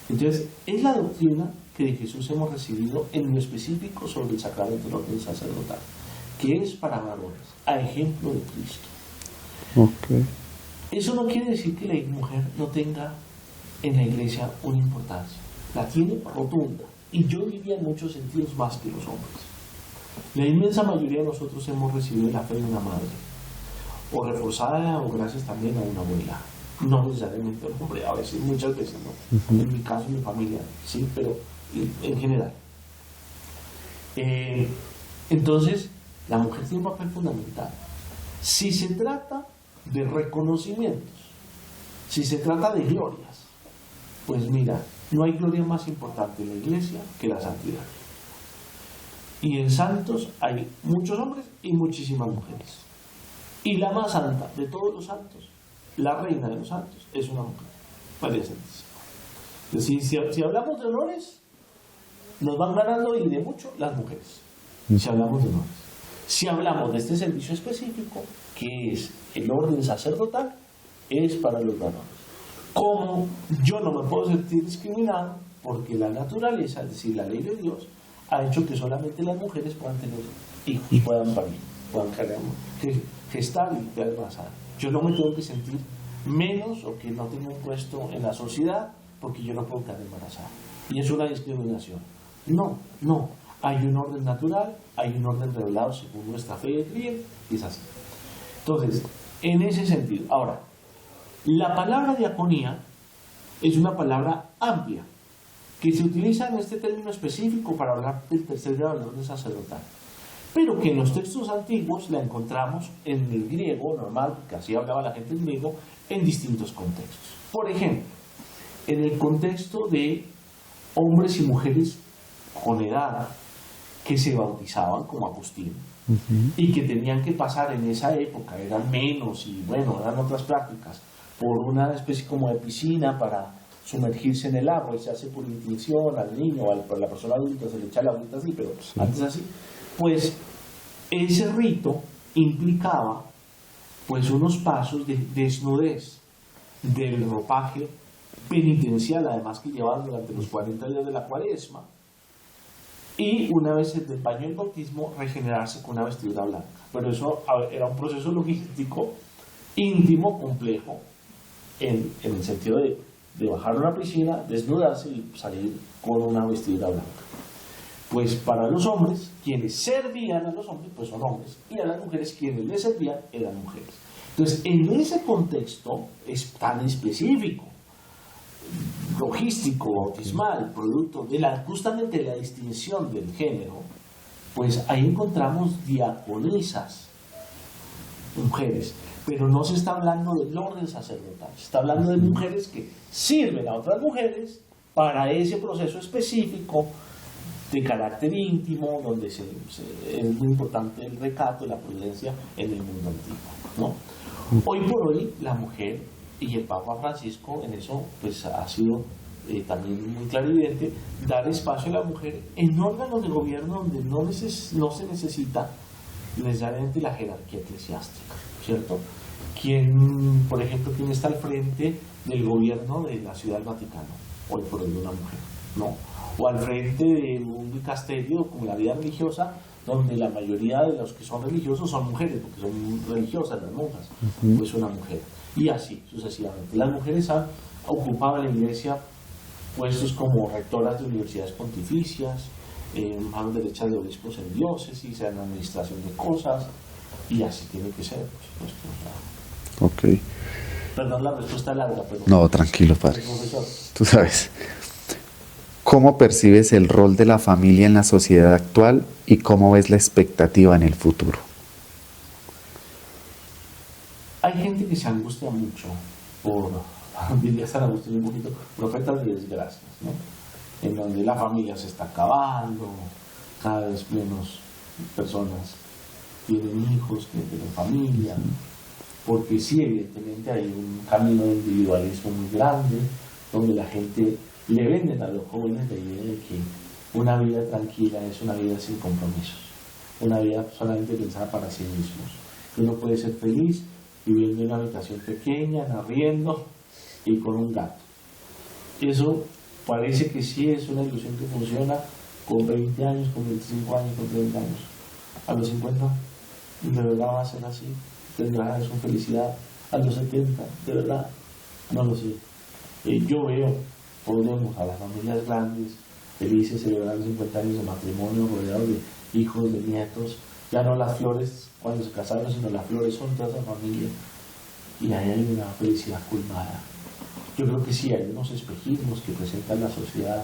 S1: Entonces, es la doctrina que de Jesús hemos recibido en lo específico sobre el sacramento del orden sacerdotal, que es para varones, a ejemplo de Cristo.
S2: Okay.
S1: Eso no quiere decir que la mujer no tenga en la Iglesia una importancia. La tiene rotunda, y yo diría en muchos sentidos más que los hombres. La inmensa mayoría de nosotros hemos recibido la fe de una madre, o reforzada o gracias también a una abuela. No necesariamente un hombre, a veces, muchas veces no. En mi caso, en mi familia, sí, pero en general. Entonces, la mujer tiene un papel fundamental. Si se trata de reconocimientos, si se trata de glorias, pues mira, no hay gloria más importante en la Iglesia que la santidad. Y en santos hay muchos hombres y muchísimas mujeres. Y la más santa de todos los santos, la reina de los santos, es una mujer, María Santísima. Si hablamos de honores, nos van ganando y de mucho las mujeres. Si hablamos de honores. Si hablamos de este servicio específico, que es el orden sacerdotal, es para los varones. Como yo no me puedo sentir discriminado, porque la naturaleza, es decir, la ley de Dios, ha hecho que solamente las mujeres puedan tener hijos, puedan parir, puedan gestar y quedar embarazada. Yo no me tengo que sentir menos o que no tengo un puesto en la sociedad porque yo no puedo quedar embarazada. Y es una discriminación. No. Hay un orden natural, hay un orden revelado según nuestra fe de creer, y es así. Entonces, en ese sentido. Ahora, la palabra diaconía es una palabra amplia que se utiliza en este término específico para hablar del tercer grado del orden sacerdotal, pero que en los textos antiguos la encontramos en el griego normal, que así hablaba la gente en griego, en distintos contextos. Por ejemplo, en el contexto de hombres y mujeres con edad que se bautizaban como Agustín y que tenían que pasar en esa época, eran menos y bueno, eran otras prácticas, por una especie como de piscina para sumergirse en el agua y se hace por intención al niño o a la persona adulta, se le echa la agüita así, pero antes así, pues ese rito implicaba pues unos pasos de desnudez del ropaje penitencial, además que llevaban durante los 40 días de la cuaresma, y una vez del baño del bautismo regenerarse con una vestidura blanca. Pero eso era un proceso logístico íntimo, complejo, en el sentido de bajar a una piscina, desnudarse y salir con una vestidura blanca. Pues para los hombres, quienes servían a los hombres, pues son hombres, y a las mujeres, quienes les servían, eran mujeres. Entonces, en ese contexto es tan específico, logístico, bautismal, producto de justamente de la distinción del género, pues ahí encontramos diaconisas, mujeres, pero no se está hablando del orden sacerdotal, se está hablando de mujeres que sirven a otras mujeres para ese proceso específico de carácter íntimo, donde es muy importante el recato y la prudencia en el mundo antiguo, ¿no? Hoy por hoy la mujer, y el Papa Francisco en eso pues ha sido también muy clarividente, dar espacio a la mujer en órganos de gobierno donde no se necesita necesariamente la jerarquía eclesiástica, ¿cierto? Por ejemplo, quién está al frente del gobierno de la Ciudad del Vaticano, hoy por hoy una mujer, ¿no? O al frente de un dicasterio como la vida religiosa, donde la mayoría de los que son religiosos son mujeres, porque son religiosas las monjas, pues una mujer. Y así sucesivamente. Las mujeres han ocupado en la iglesia puestos como rectoras de universidades pontificias, manos derechas de obispos en diócesis, en administración de cosas, y así tiene que ser, por supuesto.
S2: Ok.
S1: Perdón, la respuesta es larga, pero...
S2: No, tranquilo, padre.
S1: Profesor.
S2: Tú sabes. ¿Cómo percibes el rol de la familia en la sociedad actual y cómo ves la expectativa en el futuro?
S1: Hay gente que se angustia mucho por, diría San Agustín un poquito, profetas de desgracias, ¿no? En donde la familia se está acabando, cada vez menos personas tienen hijos, que tienen familia, porque sí, evidentemente hay un camino de individualismo muy grande, donde la gente le venden a los jóvenes la idea de que una vida tranquila es una vida sin compromisos, una vida solamente pensada para sí mismos, que uno puede ser feliz viviendo en una habitación pequeña, en arriendo y con un gato. Eso parece que sí es una ilusión que funciona con 20 años, con 25 años, con 30 años. A los 50, ¿de verdad va a ser así? ¿Tendrá su felicidad? A los 70, ¿de verdad? No lo sé. Yo veo, podemos, a las familias grandes, felices, celebrando 50 años de matrimonio, rodeados de hijos, de nietos, ya no las flores cuando se casaron, sino las flores son toda esa familia, y ahí hay una felicidad culmada. Yo creo que sí, hay unos espejismos que presentan la sociedad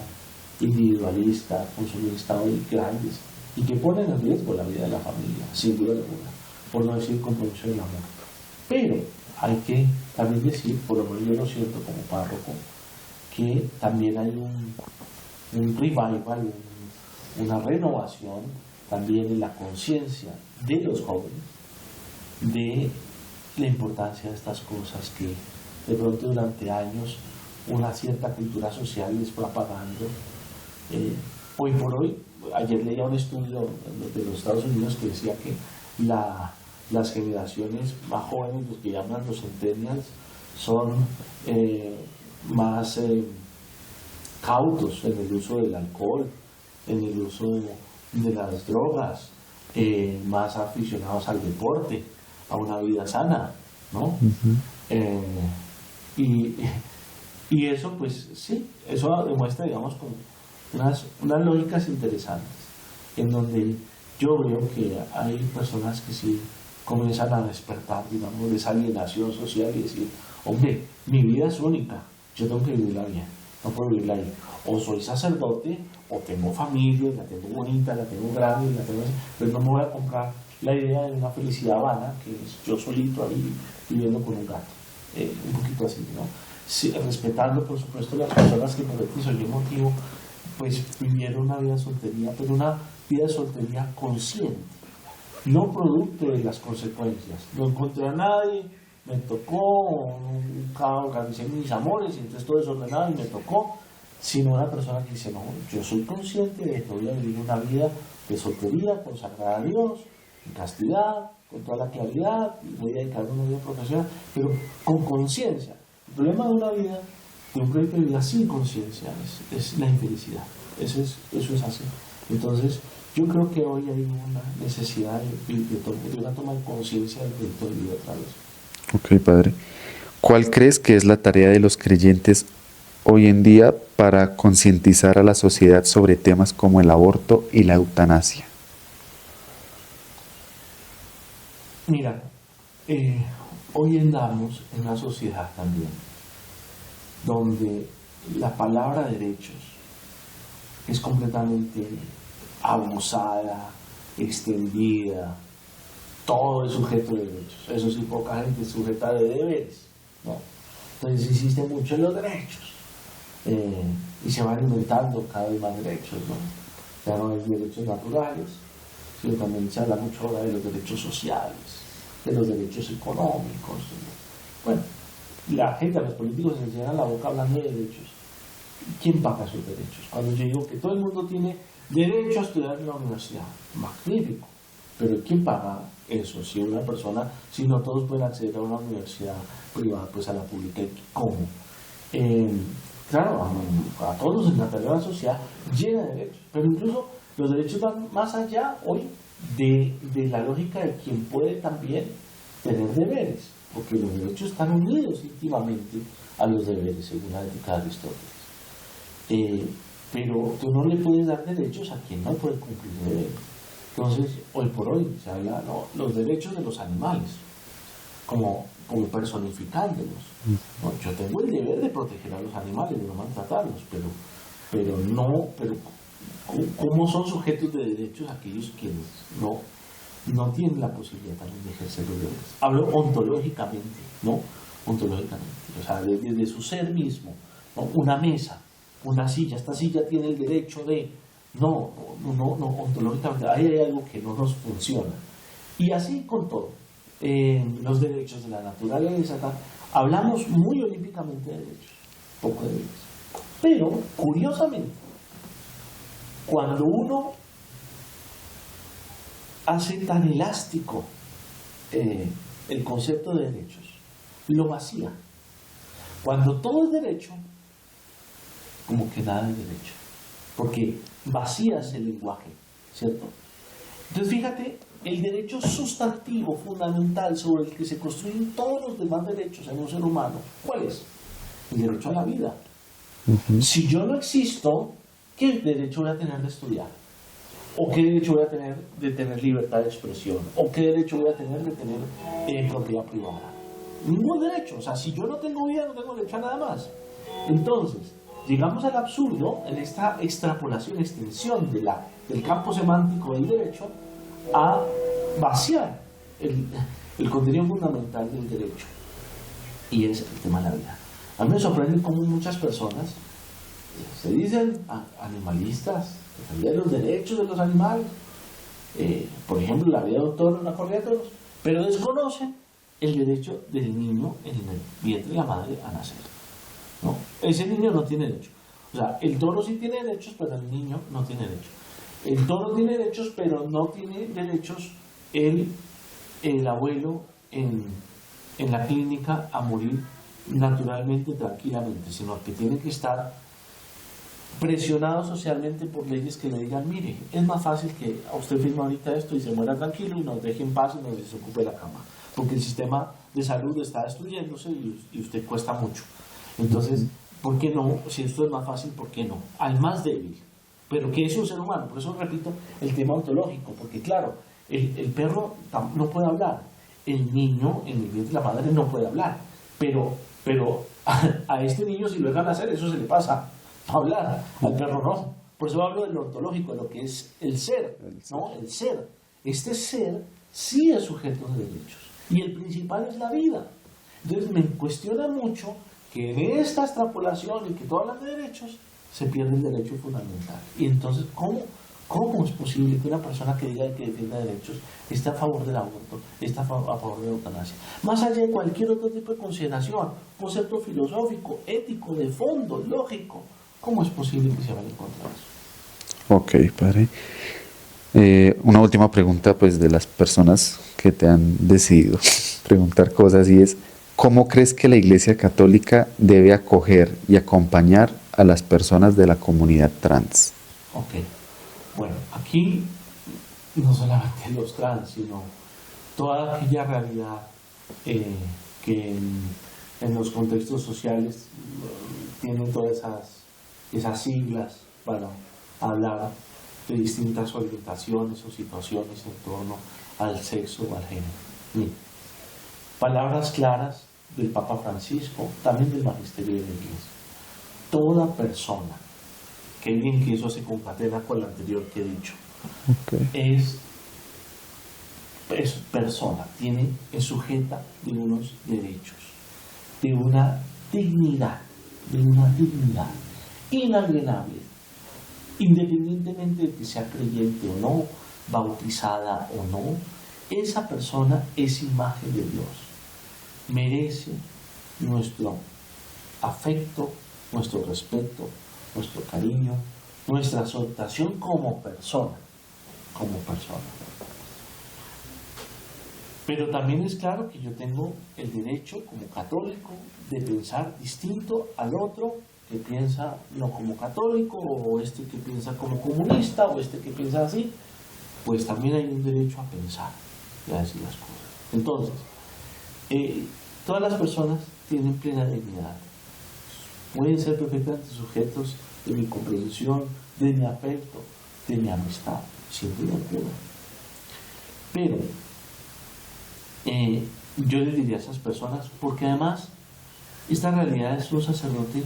S1: individualista, consumista hoy, grandes, y que ponen en riesgo la vida de la familia, sin duda alguna, por no decir compromiso del amor. Pero hay que también decir, por lo menos yo lo siento como párroco, que también hay un revival, una renovación también en la conciencia de los jóvenes de la importancia de estas cosas que de pronto durante años una cierta cultura social les fue apagando. Hoy por hoy, ayer leía un estudio de los Estados Unidos que decía que las generaciones más jóvenes, los que llaman los centennials, son más cautos en el uso del alcohol, en el uso de las drogas, más aficionados al deporte, a una vida sana, ¿no? Y eso, pues sí, eso demuestra, digamos, como unas lógicas interesantes, en donde yo veo que hay personas que sí comienzan a despertar, digamos, de esa alienación social y decir, hombre, mi vida es única, yo tengo que vivirla bien, no puedo vivirla ahí. O soy sacerdote, o tengo familia, la tengo bonita, la tengo grande, pero no me voy a comprar la idea de una felicidad vana, que es yo solito ahí viviendo con un gato. Un poquito así, ¿no? Sí, respetando, por supuesto, las personas que por X o Y motivo, pues vivieron una vida de soltería, pero una vida de soltería consciente, no producto de las consecuencias. No encontré a nadie, me tocó, organicé mis amores, y entonces todo desordenado y me tocó, sino una persona que dice, no, yo soy consciente de que voy a vivir una vida de soltería, consagrada a Dios, en castidad, con toda la claridad, y voy a dedicarme a una vida profesional, pero con conciencia. El problema de una vida, de un proyecto de vida sin conciencia, es la infelicidad. Eso es así. Entonces, yo creo que hoy hay una necesidad de una toma de conciencia del proyecto de vida otra vez.
S2: Ok, padre. ¿Cuál crees que es la tarea de los creyentes hoy en día para concientizar a la sociedad sobre temas como el aborto y la eutanasia?
S1: Mira, hoy andamos en una sociedad también donde la palabra derechos es completamente abusada, extendida, todo es sujeto de derechos. Eso sí, poca gente es sujeta de deberes, ¿no? Entonces insiste mucho en los derechos y se van inventando cada vez más derechos, ¿no? Ya no hay derechos naturales, sino también se habla mucho ahora de los derechos sociales, de los derechos económicos. Bueno, la gente, los políticos se llenan la boca hablando de derechos. ¿Quién paga esos derechos? Cuando yo digo que todo el mundo tiene derecho a estudiar en la universidad, magnífico, pero ¿quién paga eso? Si una persona, si no todos pueden acceder a una universidad privada, pues a la pública, ¿cómo? Claro, a todos en la tarea social llena de derechos, pero incluso los derechos van más allá hoy de la lógica de quien puede también tener deberes, porque los derechos están unidos íntimamente a los deberes, según la ética de Aristóteles. Pero tú no le puedes dar derechos a quien no puede cumplir deberes. Entonces, hoy por hoy se habla, ¿no?, los derechos de los animales, como personificándolos, ¿no? Yo tengo el deber de proteger a los animales, de no maltratarlos, pero ¿cómo son sujetos de derechos aquellos quienes no tienen la posibilidad también de ejercer los deberes? Hablo ontológicamente, ¿no? Ontológicamente, o sea, desde su ser mismo, ¿no? Una mesa, una silla, esta silla tiene el derecho de... No, ontológicamente hay algo que no nos funciona. Y así con todo, los derechos de la naturaleza, hablamos muy olímpicamente de derechos, poco de derechos. Pero, curiosamente, cuando uno hace tan elástico el concepto de derechos, lo vacía. Cuando todo es derecho, como que nada es derecho, porque vacías el lenguaje, ¿cierto? Entonces fíjate, el derecho sustantivo fundamental sobre el que se construyen todos los demás derechos en un ser humano, ¿cuál es? El derecho a la vida. Si yo no existo, ¿qué derecho voy a tener de estudiar? ¿O qué derecho voy a tener de tener libertad de expresión? ¿O qué derecho voy a tener de tener propiedad privada? Ningún derecho. O sea, si yo no tengo vida, no tengo derecho a nada más. Entonces, llegamos al absurdo en esta extrapolación, extensión del campo semántico del derecho a vaciar el contenido fundamental del derecho, y es el tema de la vida. A mí me sorprende cómo muchas personas se dicen animalistas, defender los derechos de los animales, por ejemplo la vida de un toro en una corrida de toros, pero desconocen el derecho del niño en el vientre de la madre a nacer, ¿no? Ese niño no tiene derecho. O sea, el toro sí tiene derechos, pero el niño no tiene derechos. El toro tiene derechos, pero no tiene derechos el abuelo en la clínica a morir naturalmente, tranquilamente, sino que tiene que estar presionado socialmente por leyes que le digan, mire, es más fácil que a usted firme ahorita esto y se muera tranquilo y nos deje en paz y nos desocupe la cama, porque el sistema de salud está destruyéndose y usted cuesta mucho. Entonces, ¿por qué no? Si esto es más fácil, ¿por qué no? Al más débil. Pero que es un ser humano. Por eso repito el tema ontológico. Porque claro, el perro no puede hablar. El niño en el vientre de la madre no puede hablar. Pero a este niño, si lo dejan hacer, eso se le pasa a hablar. Al perro no. Por eso hablo de lo ontológico, de lo que es el ser. ¿No? El ser. Este ser sí es sujeto de derechos. Y el principal es la vida. Entonces me cuestiona mucho que en esta extrapolación y que todos hablan de derechos, se pierde el derecho fundamental. Y entonces, ¿cómo es posible que una persona que diga que defienda derechos esté a favor del aborto, esté a favor de la eutanasia? Más allá de cualquier otro tipo de consideración, concepto filosófico, ético, de fondo, lógico, ¿cómo es posible que se vaya en contra de eso?
S2: Ok, padre. Una última pregunta, pues, de las personas que te han decidido preguntar cosas, y es: ¿cómo crees que la Iglesia Católica debe acoger y acompañar a las personas de la comunidad trans?
S1: Ok, bueno, aquí no solamente los trans, sino toda aquella realidad que en los contextos sociales tienen todas esas siglas para hablar de distintas orientaciones o situaciones en torno al sexo o al género. Bien. Palabras claras del Papa Francisco, también del magisterio de la Iglesia. Toda persona, que bien que eso se concatena con lo anterior que he dicho, es persona, es sujeta de unos derechos, de una dignidad inalienable, independientemente de que sea creyente o no, bautizada o no, esa persona es imagen de Dios. Merece nuestro afecto, nuestro respeto, nuestro cariño, nuestra aceptación como persona, como persona. Pero también es claro que yo tengo el derecho como católico de pensar distinto al otro que piensa no como católico, o este que piensa como comunista, o este que piensa así. Pues también hay un derecho a pensar y a decir las cosas. Entonces, todas las personas tienen plena dignidad. Pueden ser perfectamente sujetos de mi comprensión, de mi afecto, de mi amistad, sin duda alguna. Pero yo les diría a esas personas, porque además estas realidades un sacerdote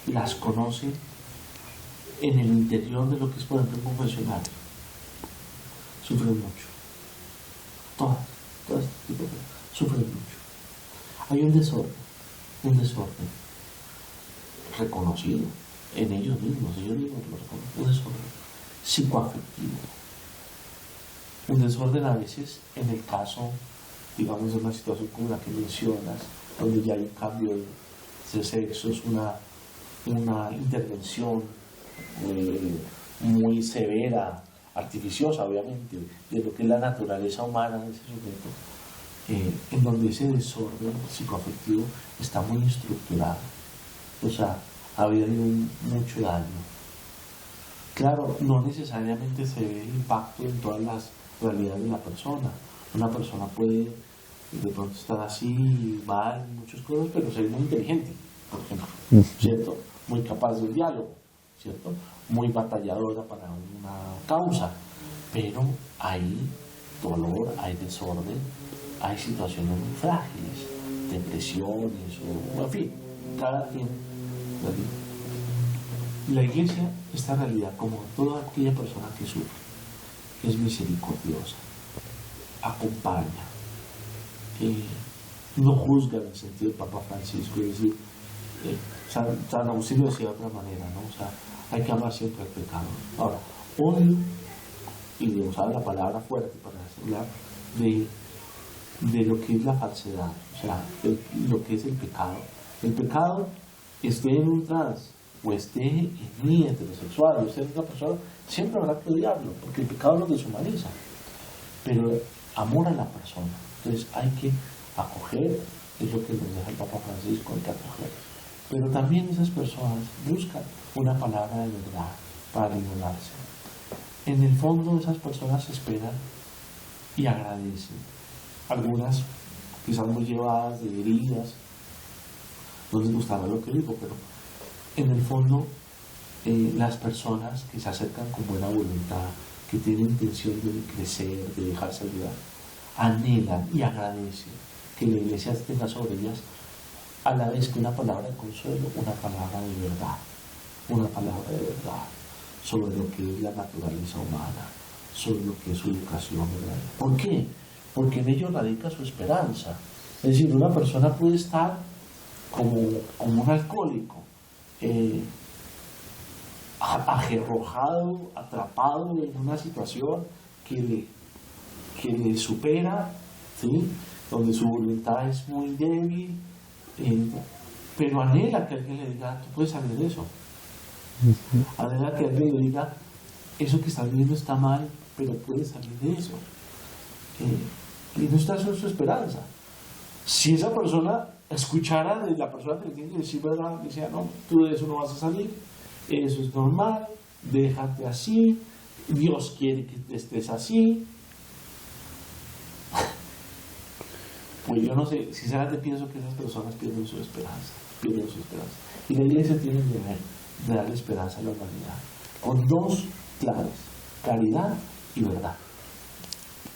S1: las conoce en el interior de lo que es, por ejemplo, un confesionario. Sufren mucho. Todas este tipo de cosas sufren mucho. Hay un desorden reconocido en ellos mismos lo reconocen, un desorden psicoafectivo. Un desorden a veces, en el caso, digamos, de una situación como la que mencionas, donde ya hay un cambio de sexo, es una intervención muy severa, artificiosa, obviamente, de lo que es la naturaleza humana de ese sujeto, en donde ese desorden psicoafectivo está muy estructurado. O sea, ha habido mucho daño. Claro, no necesariamente se ve el impacto en todas las realidades de la persona. Una persona puede de pronto estar así, mal, muchas cosas, pero ser muy inteligente, por ejemplo, ¿cierto? Muy capaz de diálogo, ¿cierto? Muy batalladora para una causa, pero hay dolor, hay desorden, hay situaciones muy frágiles, depresiones, o en fin, cada quien. La Iglesia, esta realidad, como toda aquella persona que sufre, es misericordiosa, acompaña, no juzga en el sentido del Papa Francisco, es decir, San Agustín decía de otra manera, ¿no? O sea, hay que amar siempre al pecado. Ahora, odio, y usar la palabra fuerte para hablar de lo que es la falsedad, o sea, lo que es el pecado. El pecado, esté en un trans o esté en mí heterosexual o esté en otra persona, siempre habrá que odiarlo, porque el pecado lo deshumaniza. Pero amor a la persona, entonces hay que acoger, es lo que nos deja el Papa Francisco, hay que acoger. Pero también esas personas buscan una palabra de verdad para librarse. En el fondo esas personas esperan y agradecen. Algunas quizás muy llevadas de heridas, no les gustará lo que digo, pero en el fondo las personas que se acercan con buena voluntad, que tienen intención de crecer, de dejarse ayudar, anhelan y agradecen que la Iglesia tenga sobre ellas a la vez que una palabra de consuelo, una palabra de verdad sobre lo que es la naturaleza humana, sobre lo que es su educación, ¿verdad? ¿Por qué? Porque en ello radica su esperanza. Es decir, una persona puede estar como un alcohólico, ajerrojado, atrapado en una situación que le supera, ¿sí? Donde su voluntad es muy débil, pero anhela que alguien le diga, tú puedes salir de eso. Anhela que alguien le diga, eso que estás viendo está mal, pero puedes salir de eso. Y no está en su esperanza. Si esa persona escuchara de la persona que le tiene que decir verdad, le decía, no, tú de eso no vas a salir, eso es normal, déjate así, Dios quiere que estés así. Pues yo no sé, sinceramente pienso que esas personas pierden su esperanza. Y la Iglesia tiene el deber de darle esperanza a la humanidad, con dos claves, caridad y verdad.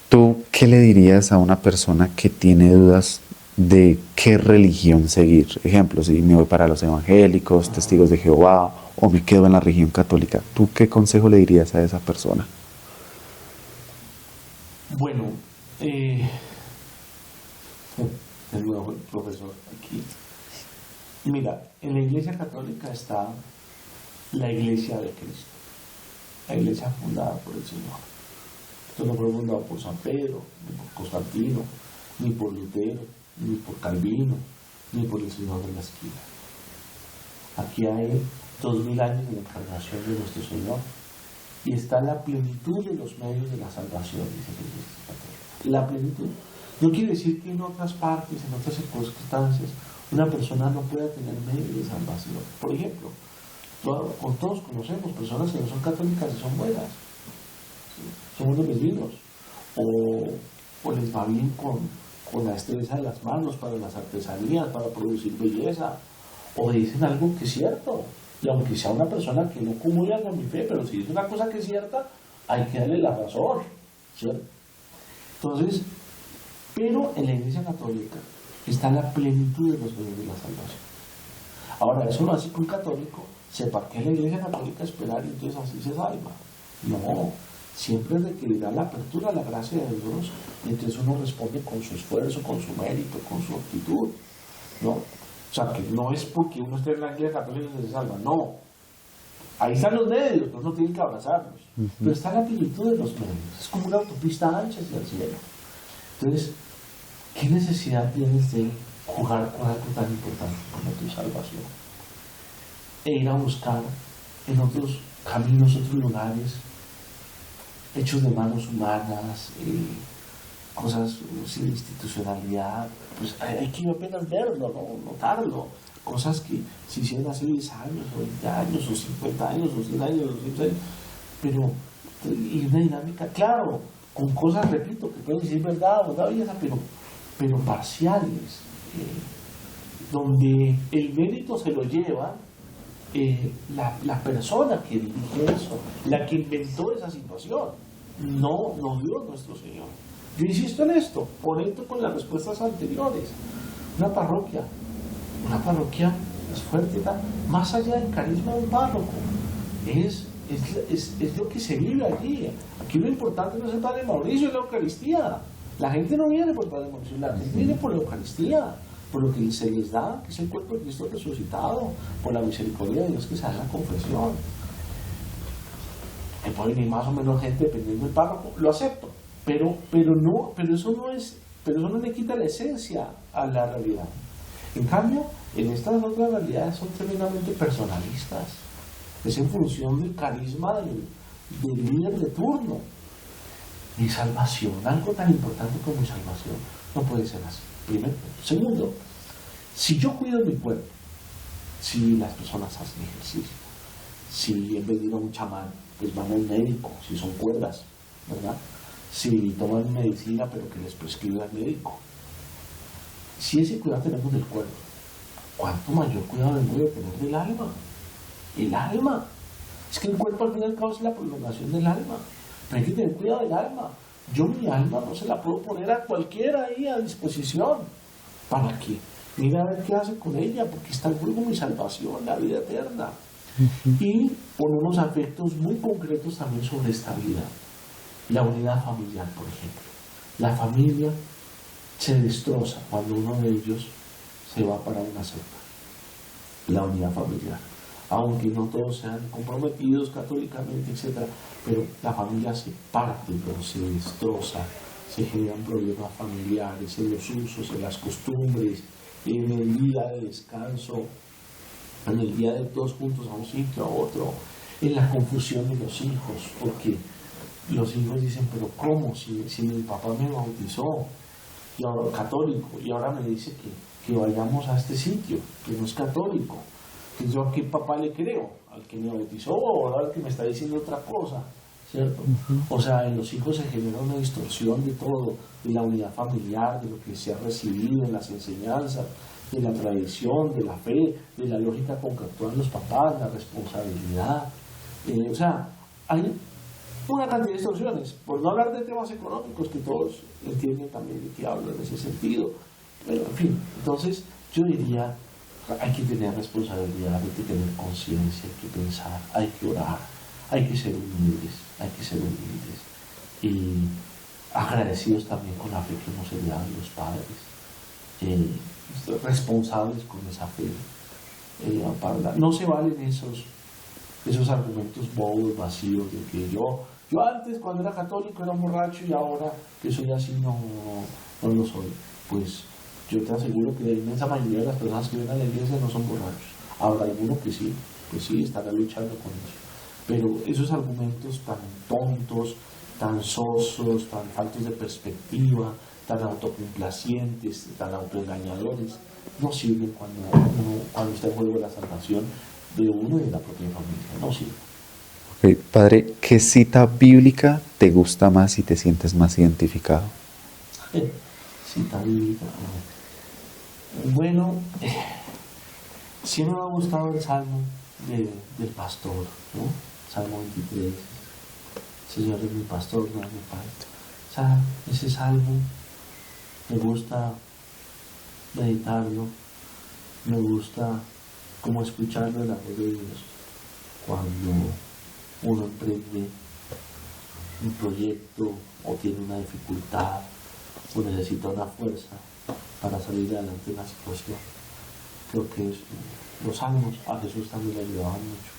S2: ¿Tú qué le dirías a una persona que tiene dudas de qué religión seguir? Ejemplo, si me voy para los evangélicos, testigos de Jehová, o me quedo en la religión católica. ¿Tú qué consejo le dirías a esa persona?
S1: Bueno, de nuevo el profesor aquí. Mira, en la Iglesia Católica está la Iglesia de Cristo. la iglesia fundada por el Señor. Esto no fue fundado por San Pedro, ni por Constantino, ni por Lutero, ni por Calvino, ni por el Señor de la esquina. Aquí hay 2000 años de la encarnación de nuestro Señor y está la plenitud de los medios de la salvación, dice la Iglesia Católica. La plenitud no quiere decir que en otras partes, en otras circunstancias, una persona no pueda tener medios de salvación. Por ejemplo, todos conocemos personas que no son católicas y son buenas, ¿sí? Son unos vecinos, o les va bien con la destreza de las manos para las artesanías, para producir belleza, o dicen algo que es cierto, y aunque sea una persona que no comulga con mi fe, pero si dice una cosa que es cierta, hay que darle la razón, ¿cierto? Entonces, pero en la Iglesia Católica está la plenitud de los medios de la salvación. Ahora, eso no hace que un católico sepa que es la Iglesia Católica esperar y entonces así se salva. No, siempre requerirá la apertura a la gracia de Dios, y entonces uno responde con su esfuerzo, con su mérito, con su actitud, ¿no? O sea, que no es porque uno esté en la Iglesia Católica que se salva, no. Ahí están los medios, pero uno tiene que abrazarlos. Pero está la plenitud de los medios, es como una autopista ancha hacia el cielo. Entonces, ¿qué necesidad tienes de jugar con algo tan importante como tu salvación? E ir a buscar en otros caminos, otros lugares, hechos de manos humanas, cosas sin institucionalidad, pues hay que apenas verlo, ¿no? Notarlo. Cosas que se hicieron hace 10 años, o 20 años, o 50 años, o 100 años, o 200 años, pero, y una dinámica, claro, con cosas, repito, que pueden decir verdad o belleza, pero parciales, donde el mérito se lo lleva la persona que dirige eso, la que inventó esa situación, no Dios nuestro Señor. Yo insisto en esto, conecto con las respuestas anteriores. Una parroquia es fuerte, más allá del carisma de un párroco, es lo que se vive allí. Aquí lo importante no es el Padre Mauricio, es la Eucaristía. La gente no viene por el Padre Mauricio, la gente viene por la Eucaristía, por lo que se les da, que es el cuerpo de Cristo resucitado, por la misericordia de Dios que se hace la confesión. Que puede venir más o menos gente dependiendo del párroco, lo acepto, pero eso no le quita la esencia a la realidad. En cambio, en estas otras realidades son tremendamente personalistas, es en función del carisma del líder de turno. Mi salvación, algo tan importante como mi salvación, no puede ser así. Primero. Segundo, si yo cuido mi cuerpo, si las personas hacen ejercicio, si en vez de ir a un chamán, pues van al médico, si son cuerdas, ¿verdad? Si toman medicina, pero que les prescribe al médico. Si ese cuidado tenemos del cuerpo, ¿cuánto mayor cuidado debemos de tener del alma? El alma. Es que el cuerpo al fin y al cabo es la prolongación del alma. Pero hay que tener cuidado del alma. Yo mi alma no se la puedo poner a cualquiera ahí a disposición. ¿Para qué? Mira a ver qué hace con ella, porque está en juego mi salvación, la vida eterna. Y con unos afectos muy concretos también sobre esta vida. La unidad familiar, por ejemplo. La familia se destroza cuando uno de ellos se va para una secta. La unidad familiar. Aunque no todos sean comprometidos católicamente, etc., pero la familia se parte, pero se destroza, se generan problemas familiares en los usos, en las costumbres, en el día de descanso, en el día de todos juntos a un sitio, a otro, en la confusión de los hijos, porque los hijos dicen, pero ¿cómo? Si mi papá me bautizó, y ahora, católico, y ahora me dice que vayamos a este sitio, que no es católico. Yo a qué papá le creo, al que me bautizó o al que me está diciendo otra cosa, ¿cierto? O sea, en los hijos se genera una distorsión de todo, de la unidad familiar, de lo que se ha recibido en las enseñanzas, de la tradición, de la fe, de la lógica con que actúan los papás, la responsabilidad. O sea, hay una cantidad de distorsiones, por no hablar de temas económicos que todos entienden también de qué hablo en ese sentido. Pero, en fin, entonces yo diría, hay que tener responsabilidad, hay que tener conciencia, hay que pensar, hay que orar, hay que ser humildes, y agradecidos también con la fe que nos heredan los padres, responsables con esa fe. No se valen esos argumentos bobos, vacíos, de que yo antes cuando era católico era un borracho y ahora que soy así no lo soy. Pues yo te aseguro que la inmensa mayoría de las personas que vienen a la iglesia no son borrachos. Habrá alguno que sí, pues sí, estará luchando con eso. Pero esos argumentos tan tontos, tan sosos, tan faltos de perspectiva, tan autocomplacientes, tan autoengañadores, no sirven cuando está en juego la salvación de uno y de la propia familia, no sirven.
S2: Ok, Padre, ¿qué cita bíblica te gusta más y te sientes más identificado?
S1: Cita bíblica. Bueno, siempre me ha gustado el salmo del pastor, ¿no? Salmo 23. Señor es mi pastor, no es mi falta. O sea, ese salmo me gusta meditarlo, me gusta como escucharlo en la voz de Dios cuando uno emprende un proyecto o tiene una dificultad o necesita una fuerza para salir adelante de una situación. Creo que los salmos a Jesús también le ayudaban mucho.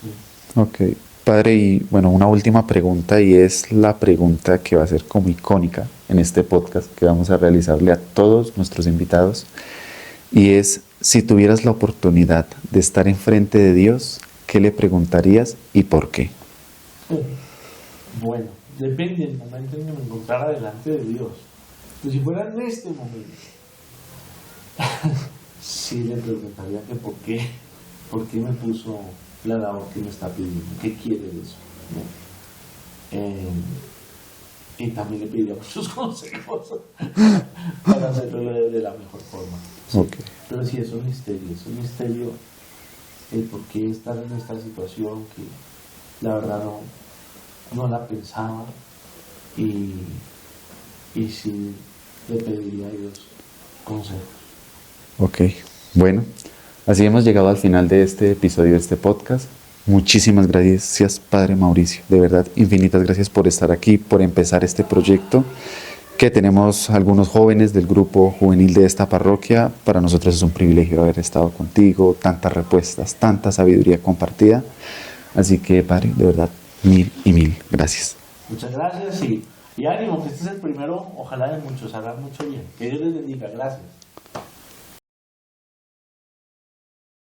S1: Sí.
S2: Ok, Padre, y bueno, una última pregunta y es la pregunta que va a ser como icónica en este podcast que vamos a realizarle a todos nuestros invitados y es, si tuvieras la oportunidad de estar enfrente de Dios, ¿qué le preguntarías y por qué?
S1: Bueno, depende del momento en que me encontrara delante de Dios. Pues si fuera en este momento, sí le preguntaría que por qué me puso la labor que me está pidiendo, qué quiere de eso, ¿no? Y también le pediría muchos consejos para hacerlo de la mejor forma. ¿Sí?
S2: Okay.
S1: Pero sí, es un misterio el por qué estar en esta situación que la verdad no la pensaba y sí le pediría a Dios consejos.
S2: Ok, bueno, así hemos llegado al final de este episodio de este podcast. Muchísimas gracias, Padre Mauricio. De verdad, infinitas gracias por estar aquí, por empezar este proyecto que tenemos algunos jóvenes del grupo juvenil de esta parroquia. Para nosotros es un privilegio haber estado contigo, tantas respuestas, tanta sabiduría compartida. Así que, Padre, de verdad, mil gracias.
S1: Muchas gracias y ánimo, que este es el primero, ojalá de muchos, hagan mucho bien. Que Dios les bendiga, gracias.